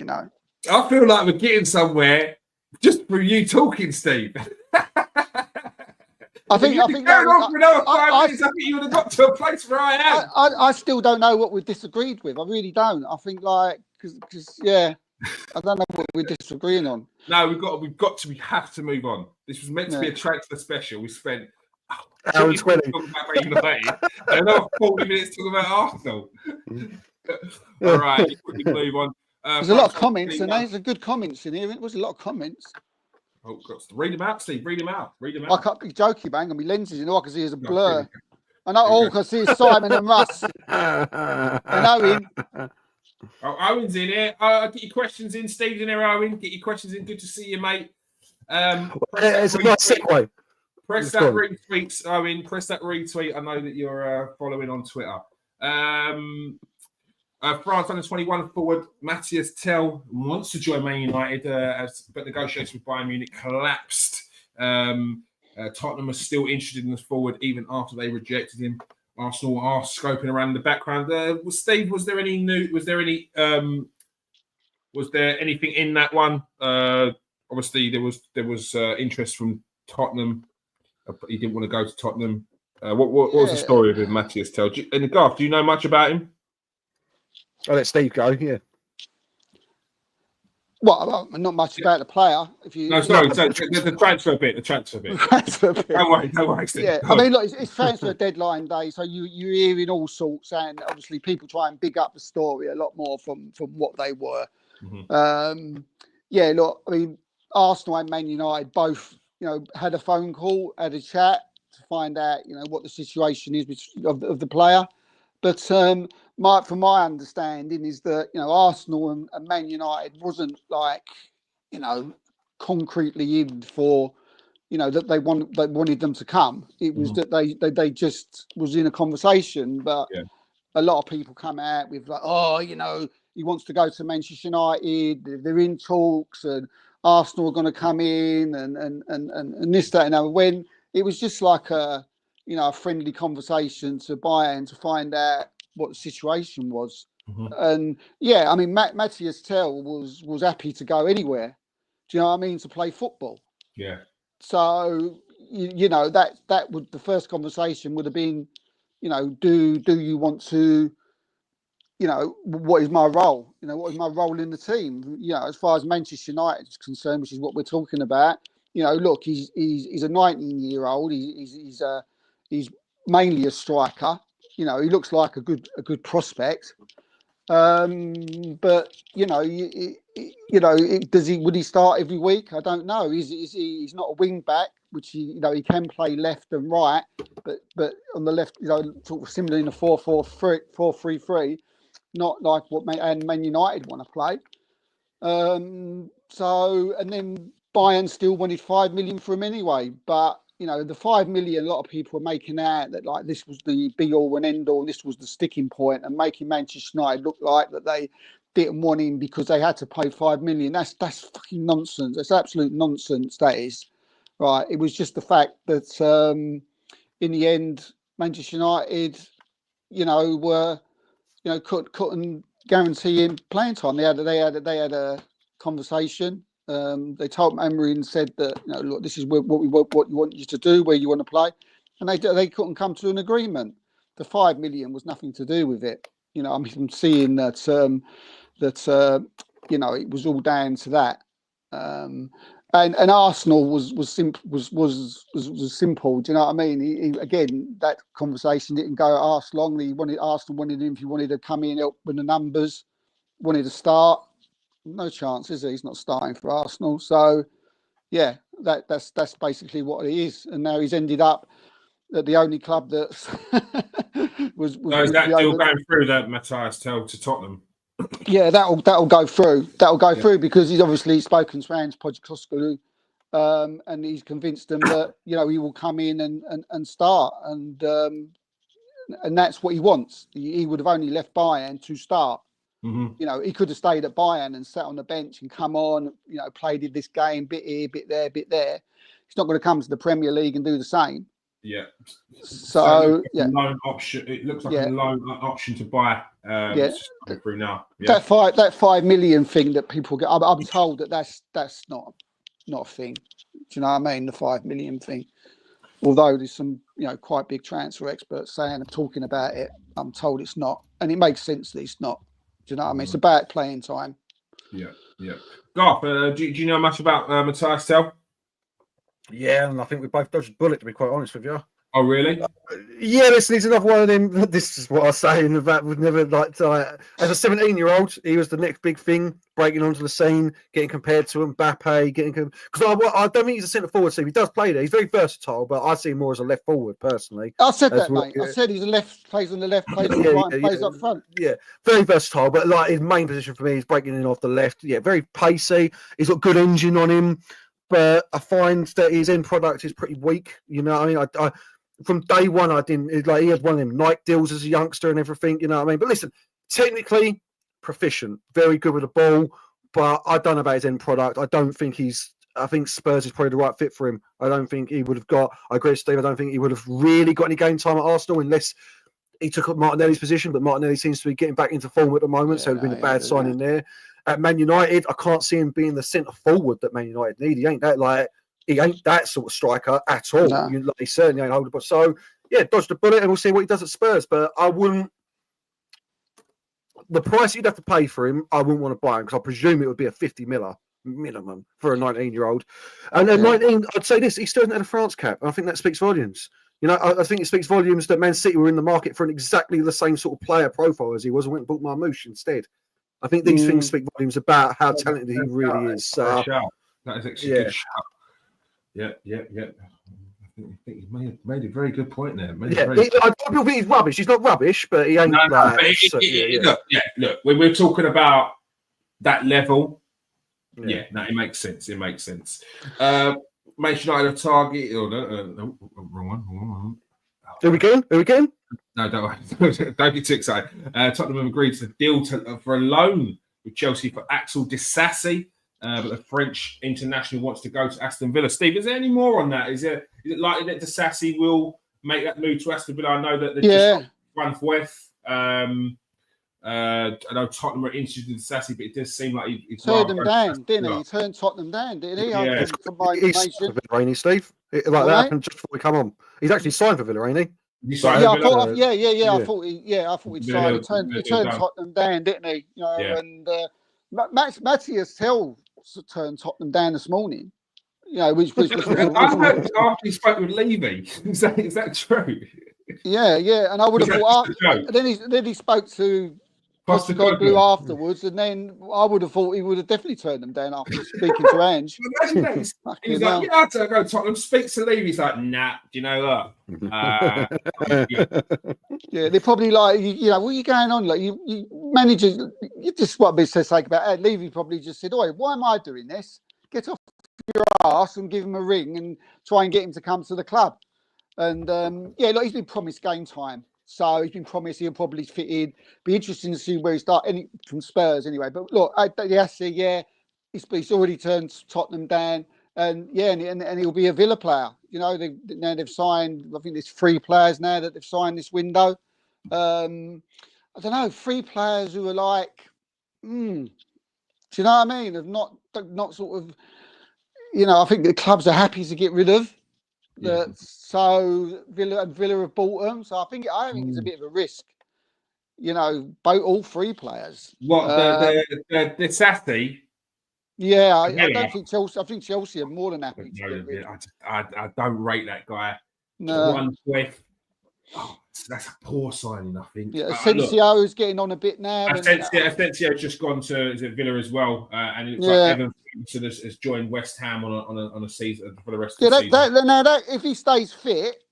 I feel like we're getting somewhere just through you talking, Steve. I think carried on for another 5 minutes. I think you would have got to a place where I am. I still don't know what we disagreed with. I really don't. I think because I don't know what we're disagreeing on. No, we have to move on. This was meant to be a transfer special. We spent 20 talking about Man United and another 40 minutes talking about Arsenal. All right, quickly move on. There's a lot of comments, and there's a good comments in here. It was a lot of comments. Oh, read them out, Steve. Read them out. I can't be joking, man. And my lenses, all I can see is a blur. I know all I can see is Simon and Russ and Owen. Oh, Owen's in here. Get your questions in. Steve's in here, Owen. Get your questions in. Good to see you, mate. It's a nice segue. Press that retweet, Owen. Press that retweet. I know that you're following on Twitter. France under 21 forward Matthias Tell wants to join Man United, but negotiations with Bayern Munich collapsed. Tottenham are still interested in this forward even after they rejected him. Arsenal are scoping around in the background. Steve, was there any new? Was there anything in that one? Obviously, there was interest from Tottenham. He didn't want to go to Tottenham. What was the story with Matthias Tell? In the Garth, do you know much about him? I'll let Steve go. Yeah. Well, not much about the player. The transfer bit. The transfer bit. Don't worry. Steve. Yeah, I mean, look, it's transfer deadline day, so you're hearing all sorts, and obviously people try and big up the story a lot more from what they were. Mm-hmm. Look, I mean, Arsenal and Man United both, had a phone call, had a chat to find out, what the situation is of the player. But from my understanding is that Arsenal and Man United wasn't concretely in for that they wanted them to come. It was that they just was in a conversation, but a lot of people come out with he wants to go to Manchester United. They're in talks, and Arsenal are going to come in, and this, that, and other. When it was just like a friendly conversation to Bayern to find out what the situation was. Mm-hmm. And I mean, Matthias Tell was happy to go anywhere. Do you know what I mean? To play football. Yeah. So that would, the first conversation would have been, do you want to, what is my role? What is my role in the team? As far as Manchester United is concerned, which is what we're talking about. Look, he's a 19-year-old. He's mainly a striker. He looks like a good prospect. But would he start every week? I don't know. He's not a wing back, which he can play left and right, but on the left, sort of similar in a 4-3-3, not like what Man United want to play. And then Bayern still wanted 5 million for him anyway, but the 5 million, a lot of people were making out that this was the be all and end all, this was the sticking point, and making Manchester United look like that they didn't want him because they had to pay 5 million. That's fucking nonsense. That's absolute nonsense. That is right. It was just the fact that in the end, Manchester United, couldn't guarantee him playing time. They had a conversation. They told Emery and said that look, this is what you want you to do, where you want to play, and they couldn't come to an agreement. The 5 million was nothing to do with it. I'm seeing that it was all down to that. And Arsenal was simple. Do you know what I mean? Again, that conversation didn't go last long. Arsenal wanted him if he wanted to come in, help with the numbers, wanted to start. No chance, is he? He's not starting for Arsenal. So, that's basically what it is. And now he's ended up at the only club that's was. So is that deal going through, that Matthias Tell to Tottenham? Yeah, that'll go through. That'll go through because he's obviously spoken to Hans Postecoglou, and he's convinced them that he will come in and start, and that's what he wants. He would have only left Bayern to start. Mm-hmm. He could have stayed at Bayern and sat on the bench and come on, played in this game, bit here, bit there, bit there. He's not going to come to the Premier League and do the same. Yeah. So loan option. It looks like a loan option to buy. It's just coming through now. Yeah. That 5 million thing that people get. I'm told that's not a thing. Do you know what I mean? The 5 million thing. Although there's some, quite big transfer experts talking about it, I'm told it's not, and it makes sense that it's not. Do you know what I mean? It's about playing time. Yeah. Garth, do you know much about Matthias Tell? Yeah, and I think we both dodged a bullet, to be quite honest with you. Oh, really? Yeah, listen, he's another one of them. This is what I was saying about would never as a 17-year-old, he was the next big thing, breaking onto the scene, getting compared to Mbappe, because I don't think he's a centre forward. So he does play there. He's very versatile, but I see him more as a left forward personally. I said that, mate. I said he's plays on the left, plays on the right, plays up front. Yeah, very versatile, but like his main position for me is breaking in off the left. Yeah, very pacey. He's got good engine on him, but I find that his end product is pretty weak. You know, I mean, I from day one, I didn't he had one of them Nike deals as a youngster and everything, you know what I mean? But listen, technically proficient, very good with the ball, but I don't know about his end product. I think Spurs is probably the right fit for him. I don't think he would have I agree with Steve, I don't think he would have really got any game time at Arsenal unless he took up Martinelli's position, but Martinelli seems to be getting back into form at the moment, so it would have been a bad signing there. At Man United, I can't see him being the centre forward that Man United need. He ain't that sort of striker at all. No. He certainly ain't holdable. So, yeah, dodged a bullet, and we'll see what he does at Spurs. But I wouldn't. The price you'd have to pay for him, I wouldn't want to buy him because I presume it would be a 50 miller minimum for a 19-year-old. And at 19, I'd say this: he still hasn't had a France cap. And I think that speaks volumes. You know, I think it speaks volumes that Man City were in the market for exactly the same sort of player profile as he was and went and bought Marmoush instead. I think these things speak volumes about how talented he really is. That is actually a good shout. Yeah. I think you made a very good point there. I don't think he's rubbish. He's not rubbish, but he ain't Look, when we're talking about that level, it makes sense. It makes sense. Manchester United target. No, wrong one. Are we going? No, don't get too excited. Tottenham have agreed to deal for a loan with Chelsea for Axel Disasi. But the French international wants to go to Aston Villa. Steve, is there any more on that? Is it likely that Disasi will make that move to Aston Villa? I know that just run for West. I know Tottenham are interested in Disasi, but it does seem like he turned them down, didn't he? He turned Tottenham down, didn't he? Yeah, he's signed for Villa, ain't he, Steve? That happened just before we come on. He's actually signed for Villa, ain't he? I thought he'd signed. He turned Tottenham down, didn't he? And Matthias Tell turned Tottenham down this morning. Which was I heard after he spoke with Levy. Is that true? Yeah, and I would have thought. Then he spoke to Postecoglou afterwards, and then I would have thought he would have definitely turned them down after speaking to Ange. Imagine that. He's like, I have to go to Tottenham. Speak to Levy. He's like, nah. Do you know what? Yeah, they're probably like, what are you going on? Like, you managers, you just what Biz says like about Levy probably just said, "Oi, why am I doing this? Get off your ass and give him a ring and try and get him to come to the club." And he's been promised game time. So he's been promised he'll probably fit in. Be interesting to see where he starts from Spurs anyway. But look, he's already turned Tottenham down, and he'll be a Villa player. They've signed. I think there's 3 players now that they've signed this window. I don't know, 3 players who are like, do you know what I mean? Of not sort of, I think the clubs are happy to get rid of. So Villa have bought them. So I think it's a bit of a risk. Both all 3 players. What the Disasi? Yeah, I don't think Chelsea. I think Chelsea are more than happy. I don't rate that guy. No. 1/12. That's a poor signing, I think. Yeah, Asensio is getting on a bit now. Asensio's just gone to Villa as well, and it looks like Evan Ferguson has joined West Ham on a season for the rest of the season. If he stays fit,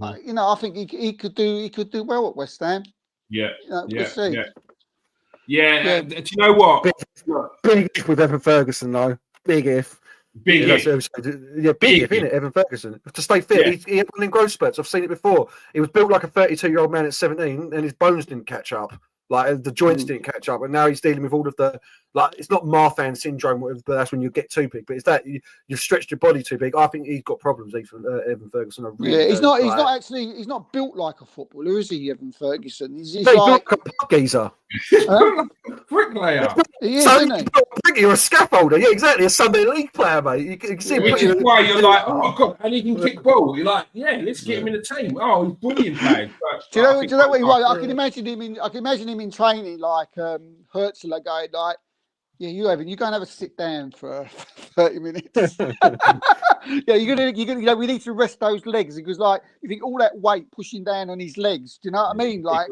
I think he could do well at West Ham. We'll see. Yeah. Do you know what? Big if with Evan Ferguson, though. Big if. Big if, isn't it, Evan Ferguson? To stay fit, he had one in growth spurts. I've seen it before. He was built like a 32-year-old man at 17, and his bones didn't catch up. Like the joints didn't catch up, and now he's dealing with all of the it's not Marfan syndrome, but that's when you get too big. But it's that you've stretched your body too big. I think he's got problems. Evan Ferguson. He's not built like a footballer, is he? Evan Ferguson. He's like a pub geezer. Bricklayer. He is, isn't he? You're a scaffolder. Yeah, exactly. A Sunday League player, mate. You can see Which is why you're like, oh god, and he can kick ball. You're like, yeah, let's get him in the team. Oh, he's bullying players. Do you know what he was? I can imagine him in training, like Hertzler going like, yeah, you go and have a sit down for 30 minutes. Yeah, you're gonna, we need to rest those legs because, like, you think all that weight pushing down on his legs. Do you know what I mean? Like,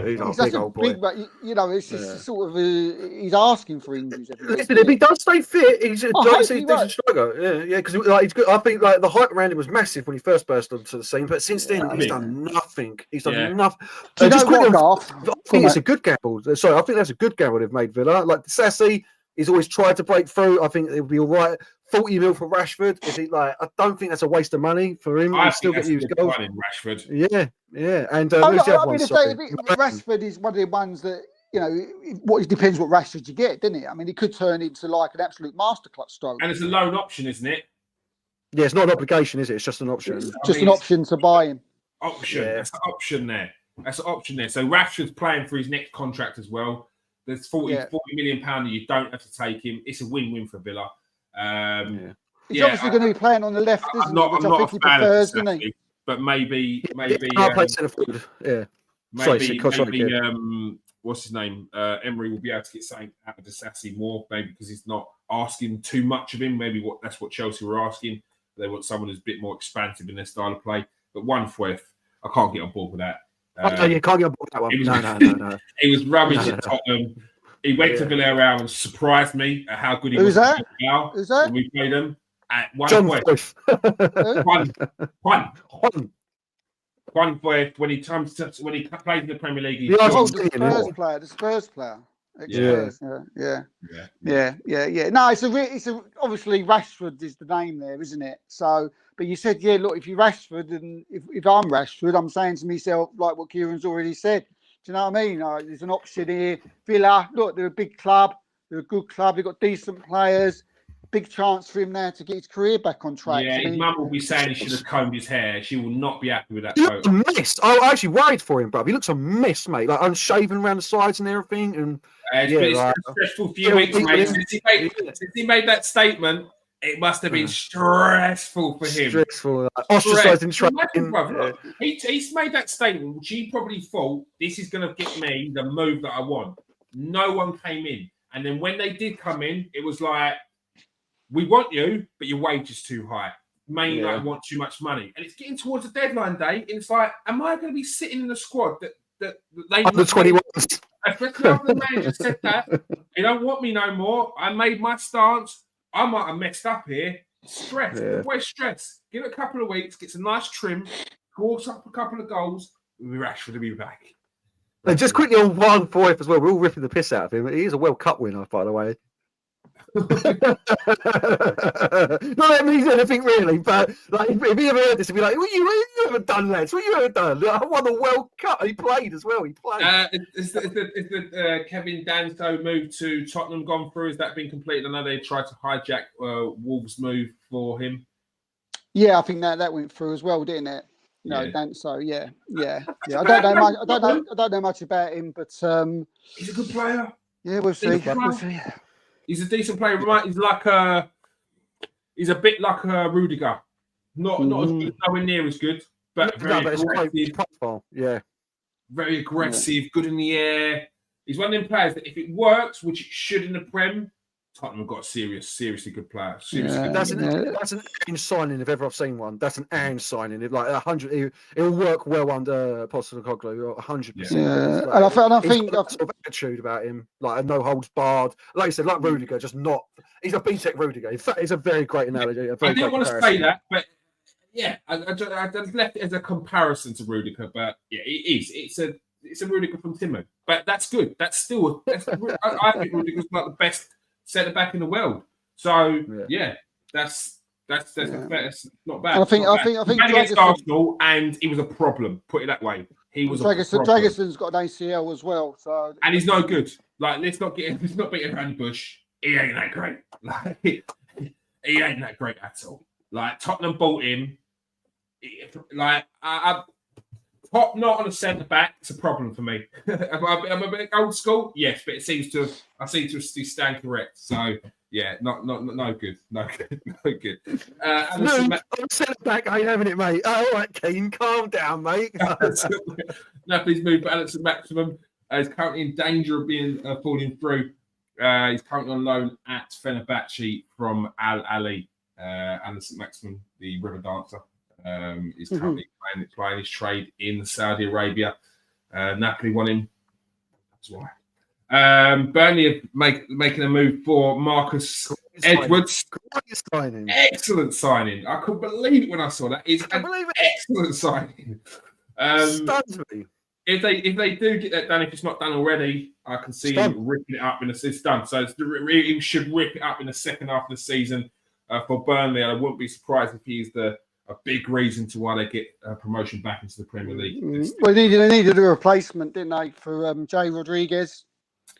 he's such a big, but it's just sort of he's asking for injuries. Listen, if he does stay fit, he's a decent striker. Yeah, because like he's good. I think like the hype around him was massive when he first burst onto the scene, but since then he's done nothing. He's done nothing. Do you know what, Garth? I think it's a good gamble. Sorry, I think that's a good gamble they've made, Villa. Like Sassy, he's always tried to break through. I think it'll be all right. 40 mil for Rashford. Is he like? I don't think that's a waste of money for him. I still get used goals. Rashford. Yeah. And Rashford is one of the ones that it depends what Rashford you get, doesn't it? I mean, he could turn into like an absolute masterclass stroke. And it's a loan option, isn't it? Yeah, it's not an obligation, is it? It's just an option. An option to buy him. Option. Yeah. That's an option there. So Rashford's playing for his next contract as well. There's 40 million pound that you don't have to take him. It's a win-win for Villa. He's obviously going to be playing on the left, isn't he? Which I think he prefers, isn't he? But maybe I'll play centre forward. Yeah. Maybe what's his name? Emery will be able to get something out of Disasi more, maybe because he's not asking too much of him. Maybe that's what Chelsea were asking. They want someone who's a bit more expansive in their style of play. But 1-4, I can't get on board with that. You can't get on board with that one. No. He was rubbish at Tottenham. He went to Villarreal and surprised me at how good he was. Who's that? When we played him at 1 John point. One when he plays in the Premier League. The Spurs player. Yeah. No, it's obviously Rashford is the name there, isn't it? So, but you said, look, if you're Rashford and if I'm Rashford, I'm saying to myself like what Kieran's already said. Do you know what I mean? There's an option here. Villa, look, they're a big club. They're a good club. They've got decent players. Big chance for him now to get his career back on track. Yeah, his mum will be saying he should have combed his hair. She will not be happy with that. He looks a mess. I actually worried for him, bro. He looks a mess, mate. Like unshaven around the sides and everything. And it's been a stressful few weeks, mate. Since he made that statement, it must have been stressful for him. Stressful. Ostracised in training. He's made that statement, which he probably thought, this is going to get me the move that I want. No one came in. And then when they did come in, it was like, we want you, but your wage is too high. Man United want too much money. And it's getting towards the deadline day. And it's like, am I going to be sitting in the squad that they... Under 21. Especially after the manager said that. They don't want me no more. I made my stance. I might have messed up here. Stress. The boy's stress. Give it a couple of weeks, gets a nice trim, walks up a couple of goals. Rashford will be back. And just quickly on 1-4 as well, we're all ripping the piss out of him. He is a World Cup winner, by the way. Not that means anything really, but like if he ever heard this, he'd be like, "What you ever done, lads? What you ever done? I won the World Cup." He played as well. He played. Is the Kevin Danso move to Tottenham gone through? Has that been completed? I know they tried to hijack Wolves' move for him. Yeah, I think that went through as well, didn't it? Danso. Yeah. I don't know much about him, but he's a good player. Yeah, we'll see. He's a decent player. He's a bit like Rudiger. Not as good, nowhere near as good, but very aggressive. Very aggressive, good in the air. He's one of them players that if it works, which it should in the Prem, Tottenham have got a seriously good player. That's an Ange signing if ever I've seen one. That's an Ange signing. Like 100, it'll work well under Postecoglou. 100%. Yeah, and I think got sort of attitude about him, like a no holds barred. Like you said, like Rudiger, just not. He's a BTEC Rudiger. In fact, it's a very great analogy. I didn't want to say that, but yeah, I just left it as a comparison to Rudiger. But yeah, it is. It's a Rudiger from Timo, but that's good. I think Rudiger's like the best centre back in the world. So that's not bad. And I think against Arsenal, and he was a problem. Put it that way. He was Dragison's got an ACL as well, so and he's no good. Like let's not beat around the bush. He ain't that great. Like he ain't that great at all. Like Tottenham bought him. Like Top knot on a centre back, it's a problem for me. I'm a bit old school, yes, but I seem to stand correct. So yeah, no good, no good. No, centre back ain't having it, mate. Oh, all right, Keane, calm down, mate. Napoli's moved for Alex Maximum. He's currently in danger of being falling through. He's currently on loan at Fenerbahce from Al Ali. Alex Maximum, the river dancer. Is currently playing his trade in Saudi Arabia. Napoli won him. That's why. Burnley are making a move for Marcus Edwards. Excellent signing. I couldn't believe it when I saw that. It's an excellent signing. Stuns me. If they do get that done, if it's not done already, I can see him ripping it up it's done. So he should rip it up in the second half of the season for Burnley. I wouldn't be surprised if he's a big reason to why they get promotion back into the Premier League. Well, they needed a replacement, didn't they, for Jay Rodriguez?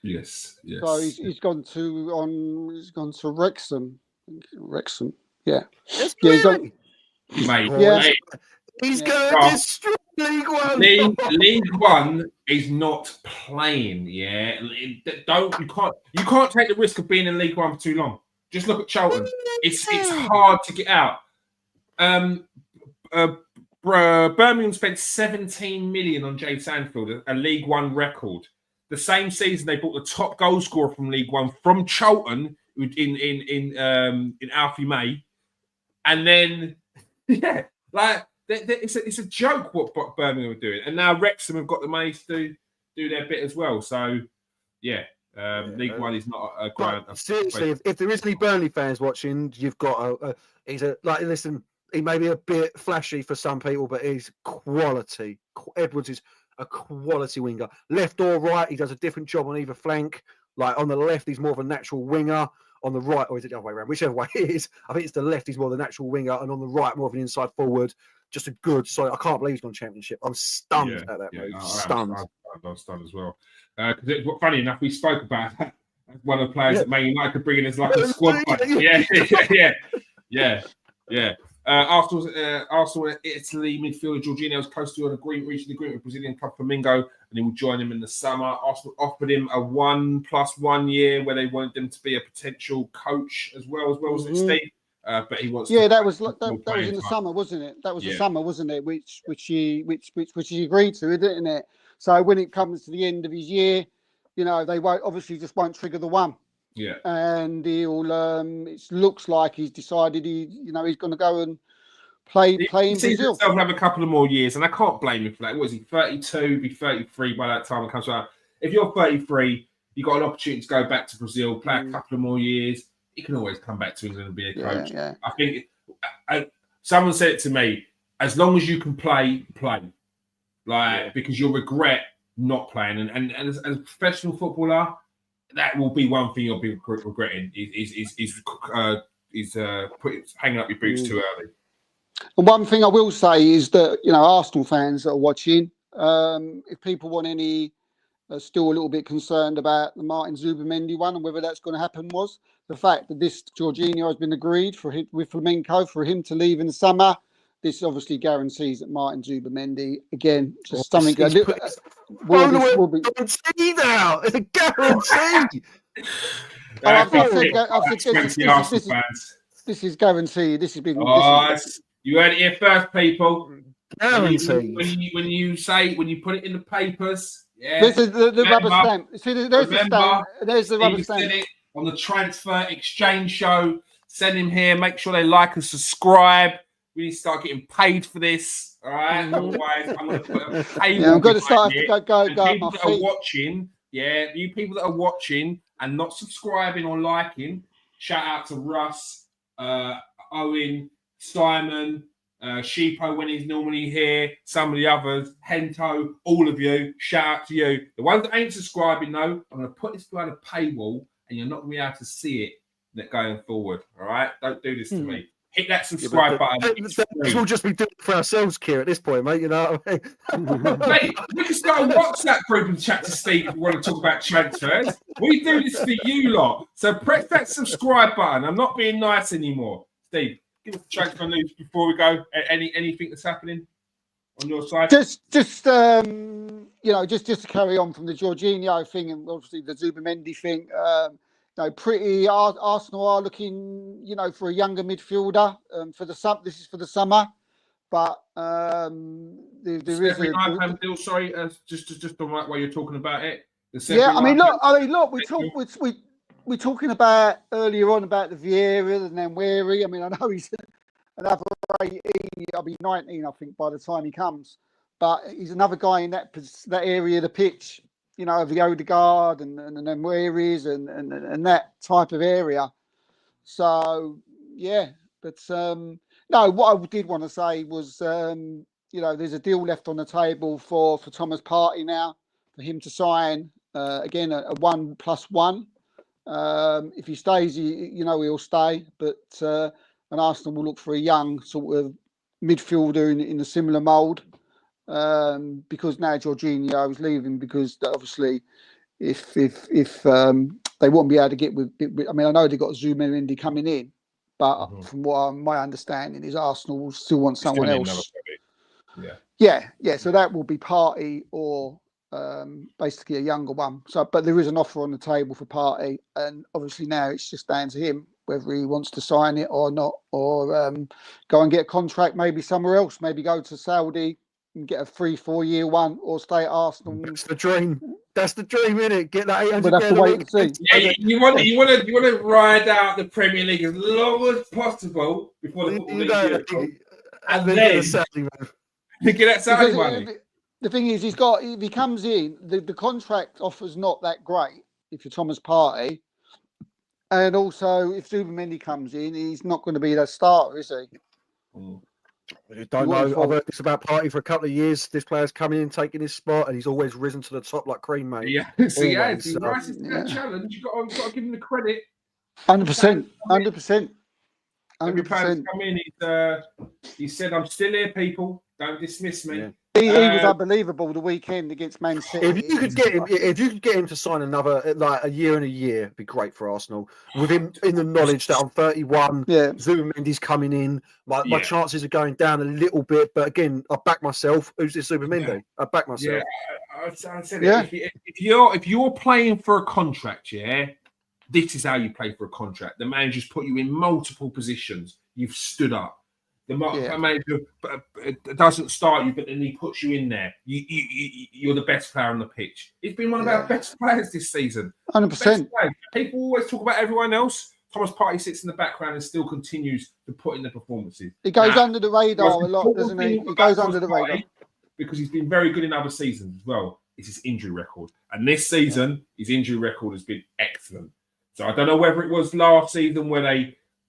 Yes. So he's gone to Wrexham. Yeah. He's gone, mate. Yeah. He's going to destroy League One. League One is not playing. Yeah, you can't take the risk of being in League One for too long. Just look at Charlton. It's hard to get out. Birmingham spent 17 million on Jay Sandfield, a League One record. The same season, they bought the top goal scorer from League One from Charlton in Alfie May, and then it's a joke what Birmingham are doing, and now Wrexham have got the money to do their bit as well. So League One is not a ground. Seriously, if there is any Burnley fans watching, you've got listen. He may be a bit flashy for some people, but he's quality. Edwards is a quality winger. Left or right, he does a different job on either flank. Like on the left, he's more of a natural winger. On the right, or is it the other way around? Whichever way it is, I think it's the left. He's more of the natural winger, and on the right, more of an inside forward. Just a good. So I can't believe he's gone Championship. I'm stunned at that move. Stunned. I'm stunned as well. Because funny enough, we spoke about that. One of the players that Man United could bring in as like a squad. Yeah. Arsenal, Italy midfielder Jorginho was close to reaching an agreement with Brazilian club Flamengo, and he will join him in the summer. Arsenal offered him a 1+1 year where they wanted him to be a potential coach as well as Steve. But he wants. Yeah, that was in the summer, wasn't it? That was the summer, wasn't it? Which he agreed to, didn't it? So when it comes to the end of his year, they won't trigger the one. Yeah, and he'll. It looks like he's decided he's going to go and play in Brazil. He'll have a couple of more years, and I can't blame him for that. What is he? 32, be 33 by that time it comes out. If you're 33, you've got an opportunity to go back to Brazil, play a couple of more years. He can always come back to England and be a coach. Yeah. I think someone said it to me: as long as you can play, because you'll regret not playing. And as a professional footballer, that will be one thing you'll be regretting is hanging up your boots too early. And one thing I will say is that Arsenal fans that are watching, if people want any, still a little bit concerned about the Martin Zubimendi one and whether that's going to happen, was the fact that this Jorginho has been agreed with Flamengo for him to leave in the summer. This obviously guarantees that Martin Zubimendi, again, just something will be. Guarantee now. It's a guarantee. This is guaranteed. This has been. You heard it here first, people. Guarantee. When you put it in the papers, this is the rubber stamp. See, there's the stamp. There's the rubber stamp. It on the Transfer Exchange Show. Send him here. Make sure they like and subscribe. We need to start getting paid for this. All right. Otherwise, I'm going to put a paywall. I'm going to start to go. People that are watching, you people that are watching and not subscribing or liking, shout out to Russ, Owen, Simon, Sheepo when he's normally here, some of the others, Hento, all of you. Shout out to you. The ones that ain't subscribing, though, I'm going to put this behind a paywall, and you're not going to be able to see it going forward. All right. Don't do this to me. Hit that subscribe button. We'll just be doing it for ourselves, Keir, at this point, mate. You know what I mean? Mate, we can start a WhatsApp group and chat to Steve if you want to talk about transfers. We do this for you lot. So press that subscribe button. I'm not being nice anymore. Steve, give us the transfer news before we go. Anything that's happening? on your side? Just to carry on from the Jorginho thing and obviously the Zubimendi thing. Arsenal are looking, for a younger midfielder for the summer. This is for the summer, but there is every lifetime deal. Sorry, just on while you're talking about it. We're talking about earlier on about the Vieira and then Weary. I mean, I know he's another 18. I'll be 19, I think, by the time he comes. But he's another guy in that area of the pitch, of the Odegaard and then Weary's and that type of area. So yeah, but no, what I did want to say was, there's a deal left on the table for Thomas Partey now for him to sign again a 1+1. If he stays, he'll stay. But and Arsenal will look for a young sort of midfielder in a similar mould. Because now Jorginho is leaving, because obviously if they won't be able to get with I mean, I know they got Zubimendi coming in, but from what my understanding is Arsenal will still want someone else. Yeah. So that will be Partey or basically a younger one. So, but there is an offer on the table for Partey, and obviously now it's just down to him whether he wants to sign it or not, or go and get a contract maybe somewhere else, maybe go to Saudi and get a 3-4 year one, or stay at Arsenal. That's the dream. That's the dream, isn't it? Get that 800. But that's the wait and see. Yeah, you want to ride out the Premier League as long as possible before the football league. And then get that Saudi money. The thing is, if he comes in, the contract offer's not that great if you're Thomas Partey. And also, if Zubimendi comes in, he's not going to be that starter, is he? I don't know. I've heard this about Partey for a couple of years. This player's coming in, taking his spot, and he's always risen to the top like cream, mate. Yeah, he rises to that challenge. You've got to give him the credit. 100%. 100%. Every player's come in, he said, "I'm still here, people. Don't dismiss me." Yeah. He was unbelievable the weekend against Man City. If you could get him to sign another a year and a year, it'd be great for Arsenal. With him in the knowledge that I'm 31, Zubimendi's coming in, my chances are going down a little bit. But again, I back myself. Who's this Zubimendi? Yeah. I back myself. Yeah, I said it. If you're playing for a contract, this is how you play for a contract. The manager's put you in multiple positions. You've stood up. The manager doesn't start you, but then he puts you in there. You're the best player on the pitch. He's been one of our best players this season. 100%. People always talk about everyone else. Thomas Partey sits in the background and still continues to put in the performances. He goes under the radar a lot, doesn't he? He goes under the radar. Because he's been very good in other seasons as well. It's his injury record. And this season, his injury record has been excellent. So I don't know whether it was last season where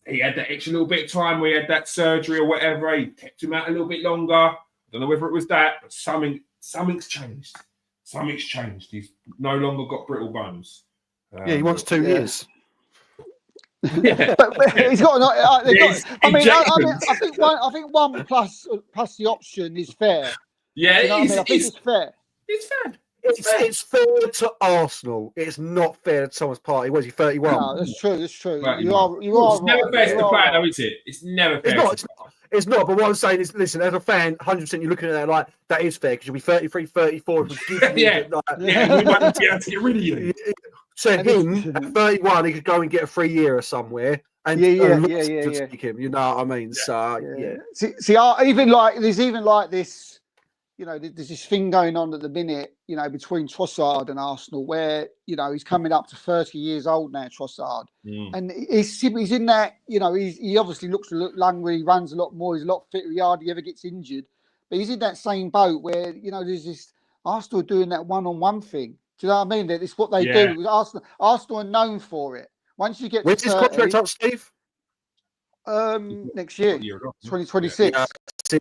he had that extra little bit of time where he had that surgery or whatever. He kept him out a little bit longer. I don't know whether it was that, but something's changed. Something's changed. He's no longer got brittle bones. He wants 2 years. Yeah, but he's got. I think one plus the option is fair. Yeah, I think it's fair. It's fair. It's fair to Arsenal. It's not fair to Thomas Partey. Was he 31? No, that's true. That's true. Right, you are. It's never fair to player, though, is it? It's never fair. It's not. But what I'm saying is, listen, as a fan, 100%, you're looking at that like that is fair because you'll be 33, 34. We might need to get rid of you. To him, at 31, he could go and get a 3 year somewhere. And take him. You know what I mean? So See, there's even like this. There's this thing going on at the minute, between Trossard and Arsenal, where, he's coming up to 30 years old now, Trossard. And he's in that, he obviously looks a lot younger, he runs a lot more, he's a lot fitter, he hardly ever gets injured. But he's in that same boat where, there's this Arsenal doing that one-on-one thing. Do you know what I mean? It's what they do. Arsenal are known for it. Once you get when's his contract up, Steve? Next year, 2026.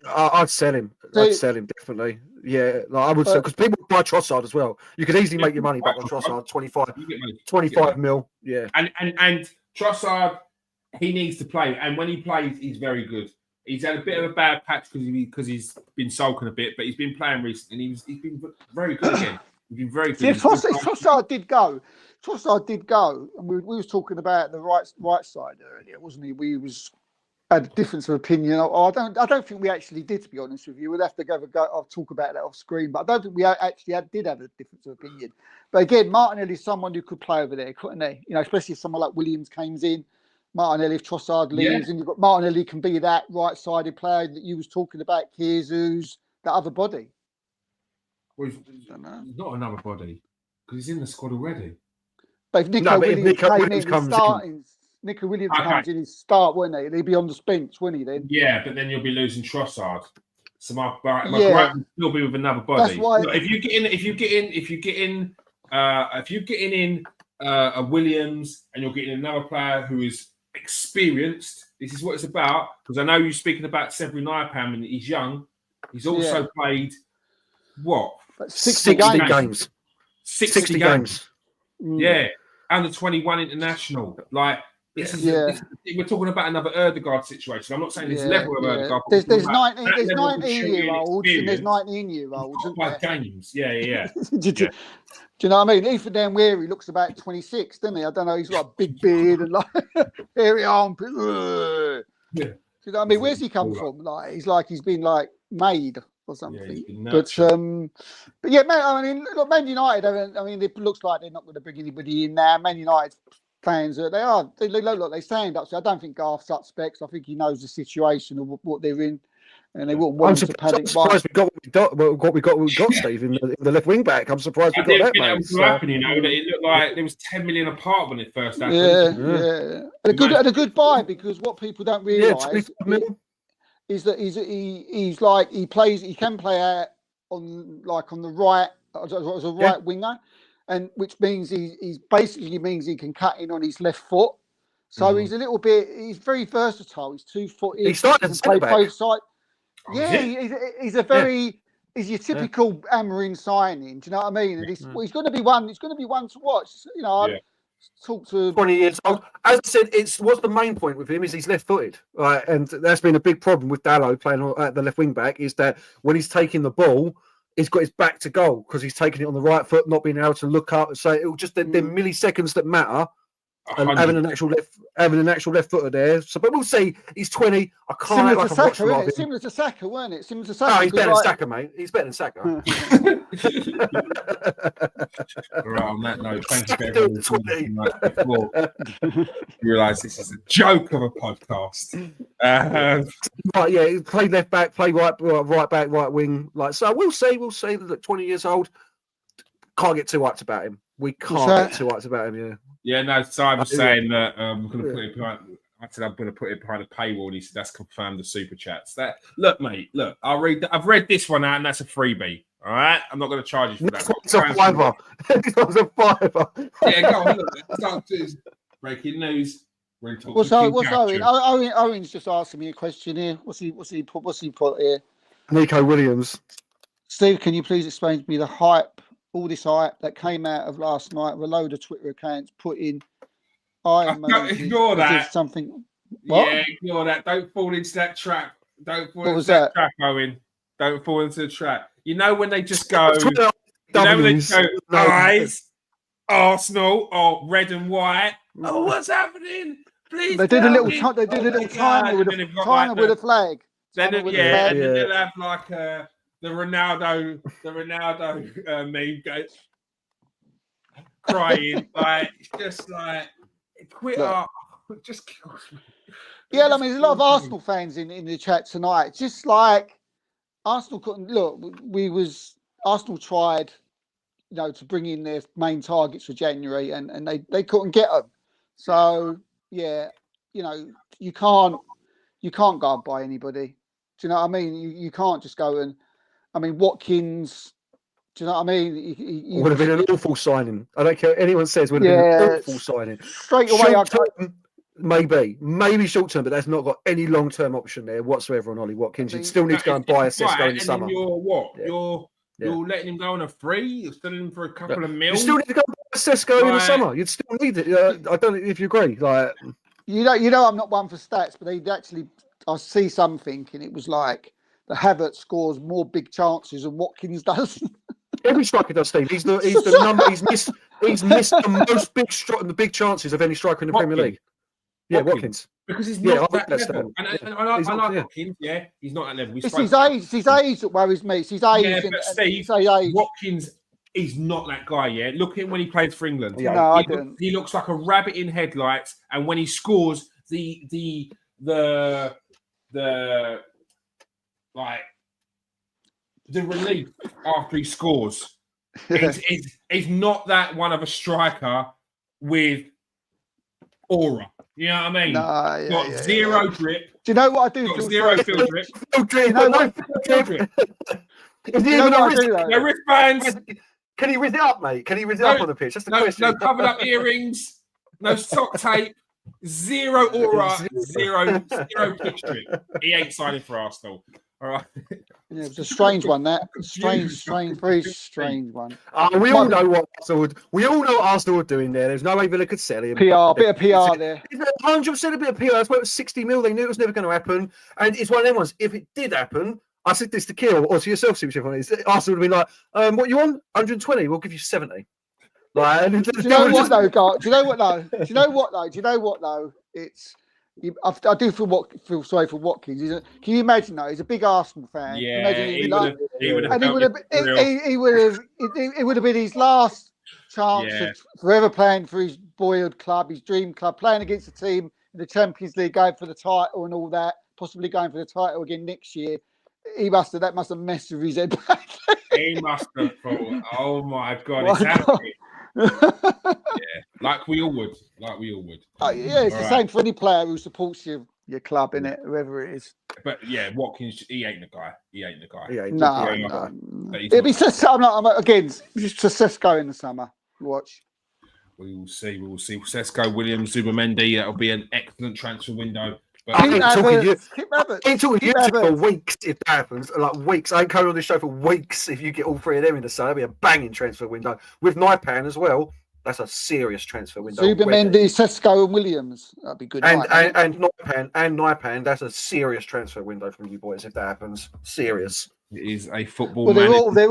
I'd sell him. I'd sell him definitely. Yeah, I would sell because people buy Trossard as well. You could easily make your money back on Trossard. 25 mil. Yeah, and Trossard, he needs to play, and when he plays, he's very good. He's had a bit of a bad patch because he's been sulking a bit, but he's been playing recently. And he's been very good again. He's been very good. Yeah, Trossard did go. And we was talking about the right side earlier, wasn't he? We was had a difference of opinion. I don't think we actually did, to be honest with you. We'll have to go. I'll talk about that off screen, but I don't think we actually did have a difference of opinion. But again, Martinelli is someone who could play over there, couldn't he? You know, especially if someone like Williams comes in. Martinelli, if Trossard leaves, and you've got Martinelli can be that right-sided player that you was talking about, Jesus, that other body. Well, he's not another body because he's in the squad already. But if Nico Williams comes in, his start, wouldn't he? He'd be on the bench, wouldn't he? Then. Yeah, but then you'll be losing Trossard. So my gripe would still be with another body. That's why. Look, if you get in a Williams and you're getting another player who is experienced, this is what it's about. Because I know you're speaking about Severin Iapam and he's young. He's also played what? 60 games. 60 games. Yeah. Under 21 international. Like this is we're talking about another Erdegaard situation. I'm not saying this level of Erdegaard. There's 19-year-olds and there's 19-year-olds. Games. Yeah. Do you know what I mean? Ethan Dan Weary looks about 26, doesn't he? I don't know. He's got a big beard and like hairy armpit. Yeah. Do you know what I mean? Where's he come from? Like he's been like made or something. But yeah, man. I mean, look, Man United. I mean, it looks like they're not going to bring anybody in now. Man United fans, they stand up. So I don't think Garth suspects. I think he knows the situation of what they're in. And they wouldn't want to panic. I'm surprised we got Steve in the left wing back. I'm surprised we got that. That was happen, you know. It looked like there was 10 million apart when it first happened. Yeah. And a good buy, because what people don't realise is that he's like he can play out on the right as a right winger, and which means he's basically means he can cut in on his left foot. So he's he's very versatile. He's 2-footed. He started to play both sides. Yeah, he's your typical Amorim signing. Do you know what I mean? And he's going to be one. He's going to be one to watch. You know, talk to 20 years old. As I said, what's the main point with him is he's left-footed, right? And that's been a big problem with Dalot playing at the left wing back. Is that when he's taking the ball, he's got his back to goal because he's taking it on the right foot, not being able to look up. So it'll just the milliseconds that matter. And having an actual left footer there. So, but we'll see. He's 20. I can't. Similar to Saka, weren't it? Similar to Saka. Oh, he's better than Saka, mate. He's better than Saka. Right, on that note, thank you for everyone. You realise this is a joke of a podcast. Right, play left back, play right back, right wing. Like so, we'll see. That 20 years old. Can't get too hyped about him. We can't get too hyped about him. Yeah. Yeah, no, so I was saying that I'm going to put it behind. I said I'm going to put it behind a paywall. And he said that's confirmed the super chats. Look, mate, look. I've read this one out, and that's a freebie. All right, I'm not going to charge you for that. It's a fiver. It's a fiver. Yeah, go on. Look, breaking news. What's Owen? Owen's just asking me a question here. What's he put here? Nico Williams. Steve, can you please explain to me the hype? All this hype that came out of last night with a load of Twitter accounts put in. Ignore that. Something. What? Yeah, ignore that. Don't fall into that trap. Don't fall into that trap, Owen. Don't fall into the trap. You know when they just go. Eyes, Arsenal, or red and white. Oh, what's happening? Please. They did a little timer with a flag. Then they'll have like the Ronaldo meme goes crying, like just like quit up, just kills me. Yeah, I mean, there's a lot of Arsenal fans in the chat tonight. Just like Arsenal couldn't look. Arsenal tried, to bring in their main targets for January, and they couldn't get them. So yeah, you can't go and buy anybody. Do you know what I mean? You can't just go and. I mean, Watkins. Do you know what I mean? He would have been an awful signing. I don't care what anyone says. Would have been an awful signing. Straight away, maybe short term, but that's not got any long term option there whatsoever on Ollie Watkins. You'd still need to go and buy a Sesko in the summer. You're what? Yeah. You're letting him go on a free. You're selling him for a couple of mil. You still need to go and buy a Sesko in the summer. You'd still need it. I don't know if you agree. Like, I'm not one for stats, but I see something, and it was like. The Havertz scores more big chances than Watkins does. Every striker does, Steve. He's the number. He's missed the most big chances of any striker in the Premier League. Yeah, Watkins. Because he's Yeah, not I that understand. level. And Yeah. I He's like not, yeah. Watkins, yeah, he's not that level. It's his age. It's his age that worries me. It's his age. Yeah, and but Steve, it's his age. Watkins is not that guy, yeah. Look at him when he plays for England. Yeah. No, I didn't. He looks like a rabbit in headlights, and when he scores, the like the relief after he scores is not that one of a striker with aura. You know what I mean? No, Got zero drip. Do you know what I do? Got feel zero sorry- field drip. You know what? Field drip. Is he You know even a what I risk- do, though? No wristbands. Can he riz it up, mate? Can he riz it No, up on the pitch? That's the question. No covered up earrings. No sock tape. Zero aura. Zero pitch drip. He ain't signing for Arsenal. All right. Yeah, it was a strange one. That strange, very strange one. We all know what Arsenal would. We all know what Arsenal would do in there. There's no way Villa could sell him. PR, bit of PR there. 100% a bit of PR. That's why it was 60 mil. They knew it was never going to happen. And it's one of them ones. If it did happen, I said this to Kiel or to yourself, see whichever one it is. Arsenal would have been like, what you want? 120. We'll give you 70. Like, Do you know what though, Gar? Do you know what though? It's. I do feel sorry for Watkins. Can you imagine though? He's a big Arsenal fan. Yeah, he would have. It would have been his last chance Yeah. of forever playing for his boyhood club, his dream club, playing against a team in the Champions League, going for the title and all that, possibly going for the title again next year. That must have messed with his head back. He must have thought, oh my God, My it's happening. God. Yeah, like we all would. Yeah, it's the same for any player who supports your club, innit? Whoever it is. But yeah, Watkins, he ain't the guy. Yeah, No. But he's It'd be not. again, just Sesco in the summer. Watch. We will see. Sesko, Williams, Zubamendi. That'll be an excellent transfer window. But I ain't talking you. Keep Havertz. I ain't talking you Keep for Havertz. weeks if that happens. Like weeks. I ain't coming on this show for weeks if you get all three of them in the summer. It'll be a banging transfer window. With Naipan as well. That's a serious transfer window. Zubamendi, Sesco, and Williams. That'd be good. And Naipan, that's a serious transfer window from you boys if that happens. Serious. it is a football. Well, they're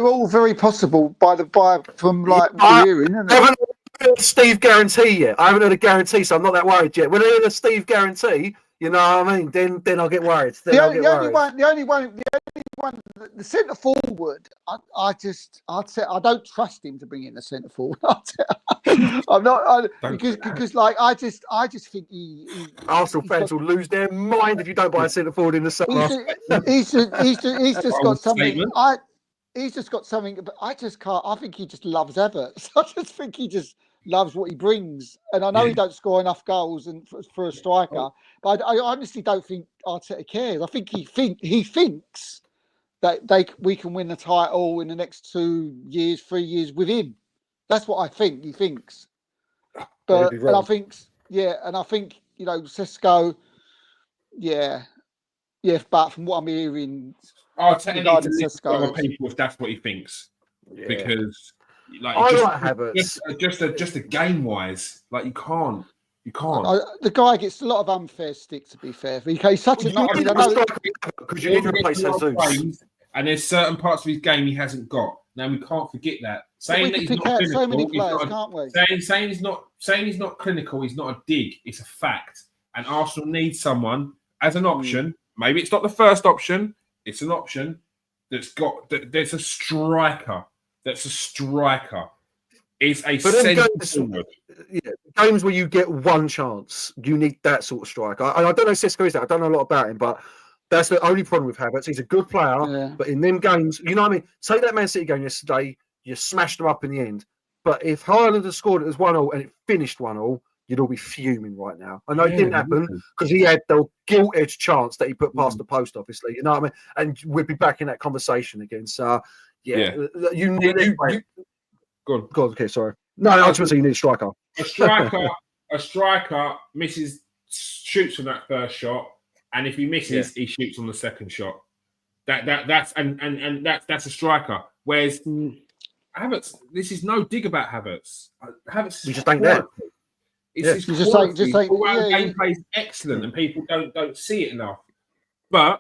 all very possible from like what we're hearing, isn't I it? haven't heard a Steve guarantee yet. I haven't heard a guarantee, so I'm not that worried yet. When I hear a Steve guarantee, you know what I mean? Then I'll get worried. The only one, the centre forward. I don't trust him to bring in the centre forward. Because I just think he Arsenal fans will lose their mind if you don't buy a centre forward in the summer. he's just got something. statement. He's just got something, but I just can't. I think he just loves Havertz. I just think he just loves what he brings. And I know he don't score enough goals and for a striker, but I honestly don't think Arteta cares. I think he thinks that we can win the title in the next 2 years, 3 years with him. That's what I think he thinks. But and I think Sesco, but from what I'm hearing, Arteta needs to regarding listen to Sesco. other people if that's what he thinks. Yeah. Because like I like Havertz. just a game wise, like you can't. The guy gets a lot of unfair stick. To be fair, he's such a. Because you need to replace Jesus. And there's certain parts of his game he hasn't got. Now we can't forget that. Saying that he's not clinical, so many players, can't we? Saying he's not clinical, he's not a dig. It's a fact. And Arsenal needs someone as an option. Maybe it's not the first option. It's an option there's a striker. That's a striker. Is a games where you get one chance. You need that sort of striker. I don't know if Sesco is that. I don't know a lot about him, but that's the only problem with Havertz. He's a good player, but in them games, you know what I mean? Say that Man City game yesterday, you smashed them up in the end. But if Haaland had scored it as 1-0 and it finished 1-0, you'd all be fuming right now. I know it didn't happen because he had the gilt-edged chance that he put past the post, obviously. You know what I mean? And we'd be back in that conversation again. So, you need... Go on. Okay, sorry. No, I was going to say you need a striker. A striker shoots from that first shot, and if he misses, he shoots on the second shot. That's a striker. Whereas Havertz, this is no dig about Havertz. Havertz, we just ain't there. It's his gameplay is excellent, and people don't see it enough. But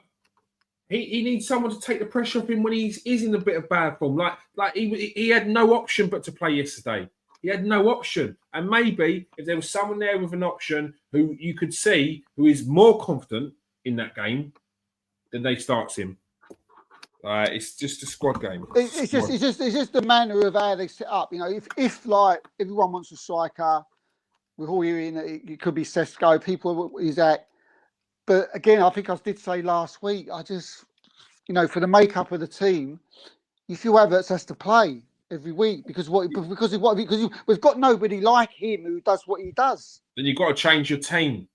he needs someone to take the pressure off him when he's in a bit of bad form. Like he had no option but to play yesterday. he had no option. And maybe if there was someone there with an option who you could see who is more confident in that game, then they starts him. It's just a squad game. It's just the manner of how they set up. You know, if like everyone wants a striker, we're all hearing that it could be Sesko. People is that, but again, I think I did say last week. I just, you know, for the makeup of the team, you feel Havertz has to play every week because we've got nobody like him who does what he does. Then you've got to change your team.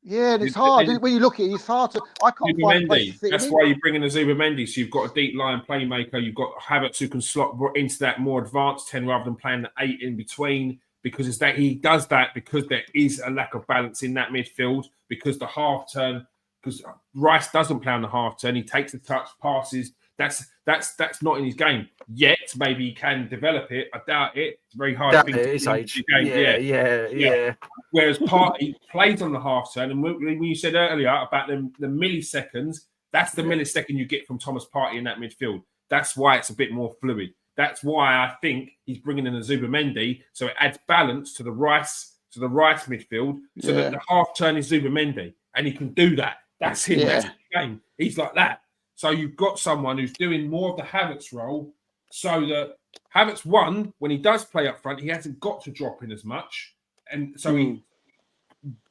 Yeah, and it's hard. When you look at it, it's hard to. I can't find a place to fit That's him why in. you bring in a Zubimendi. So you've got a deep line playmaker. You've got Havertz who can slot into that more advanced 10 rather than playing the 8 in between. Because it's that he does that because there is a lack of balance in that midfield. Because the half turn, because Rice doesn't play on the half turn. He takes the touch, passes. That's not in his game yet. Maybe he can develop it. I doubt it. It's very hard. His age. Yeah. Whereas Partey plays on the half turn, and when you said earlier about the milliseconds, that's the millisecond you get from Thomas Partey in that midfield. That's why it's a bit more fluid. That's why I think he's bringing in a Zubimendi, so it adds balance to the Rice midfield, so that the half turn is Zubimendi, and he can do that. That's him. That's his game. He's like that. So you've got someone who's doing more of the Havertz role, so that Havertz, one, when he does play up front, he hasn't got to drop in as much. And so he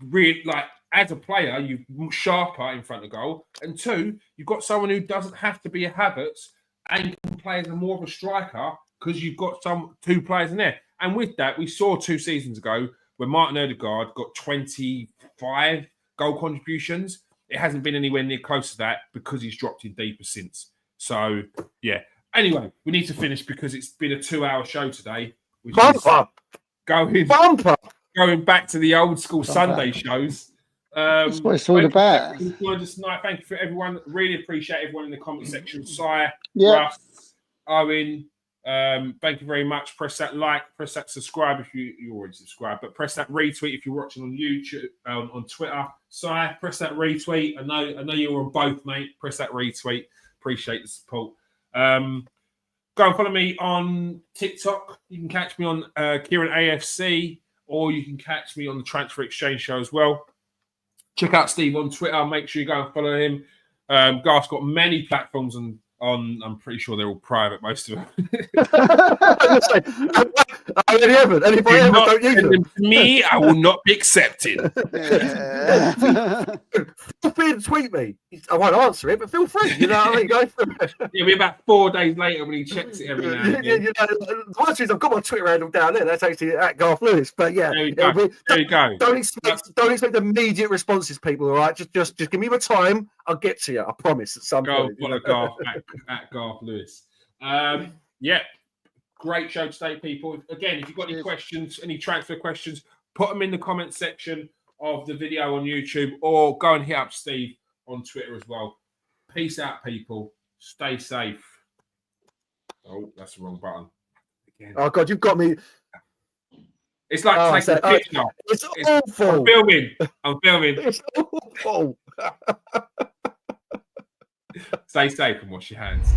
really, like, as a player, you're sharper in front of goal. And two, you've got someone who doesn't have to be a Havertz and can play as more of a striker because you've got two players in there. And with that, we saw 2 seasons ago when Martin Odegaard got 25 goal contributions. It hasn't been anywhere near close to that because he's dropped in deeper since. So, yeah. Anyway, we need to finish because it's been a 2-hour show today. Bumper! Going back to the old school Sunday shows. That's what it's all about. Thank you for everyone. Really appreciate everyone in the comment section. Si, Russ, Owen, thank you very much. Press that like, press that subscribe if you already subscribed, but press that retweet if you're watching on YouTube, on Twitter. Si, press that retweet. I know you're on both, mate. Press that retweet. Appreciate the support. Go and follow me on TikTok. You can catch me on Kieran AFC, or you can catch me on the Transfer Exchange Show as well. Check out Steve on Twitter. Make sure you go and follow him. Garth's got many platforms on. I'm pretty sure they're all private, most of them. If I ever don't use them. To me, I will not be accepted. Feel free to tweet me. I won't answer it, but feel free. You know what I mean? Go through it. It'll be about 4 days later when he checks it every now and again. You know, the worst is I've got my Twitter handle down there. That's actually at Garth Lewis. But yeah, there you go. Don't expect immediate responses, people. All right, just give me my time. I'll get to you. I promise. At some point. Follow Garth at Garth Lewis. Yeah. Great show today, people. Again, if you've got any questions, any transfer questions, put them in the comment section of the video on YouTube, or go and hit up Steve on Twitter as well. Peace out, people. Stay safe. Oh, that's the wrong button. Again. Oh, God, you've got me. It's like taking a picture. It's awful. I'm filming. It's awful. Stay safe and wash your hands.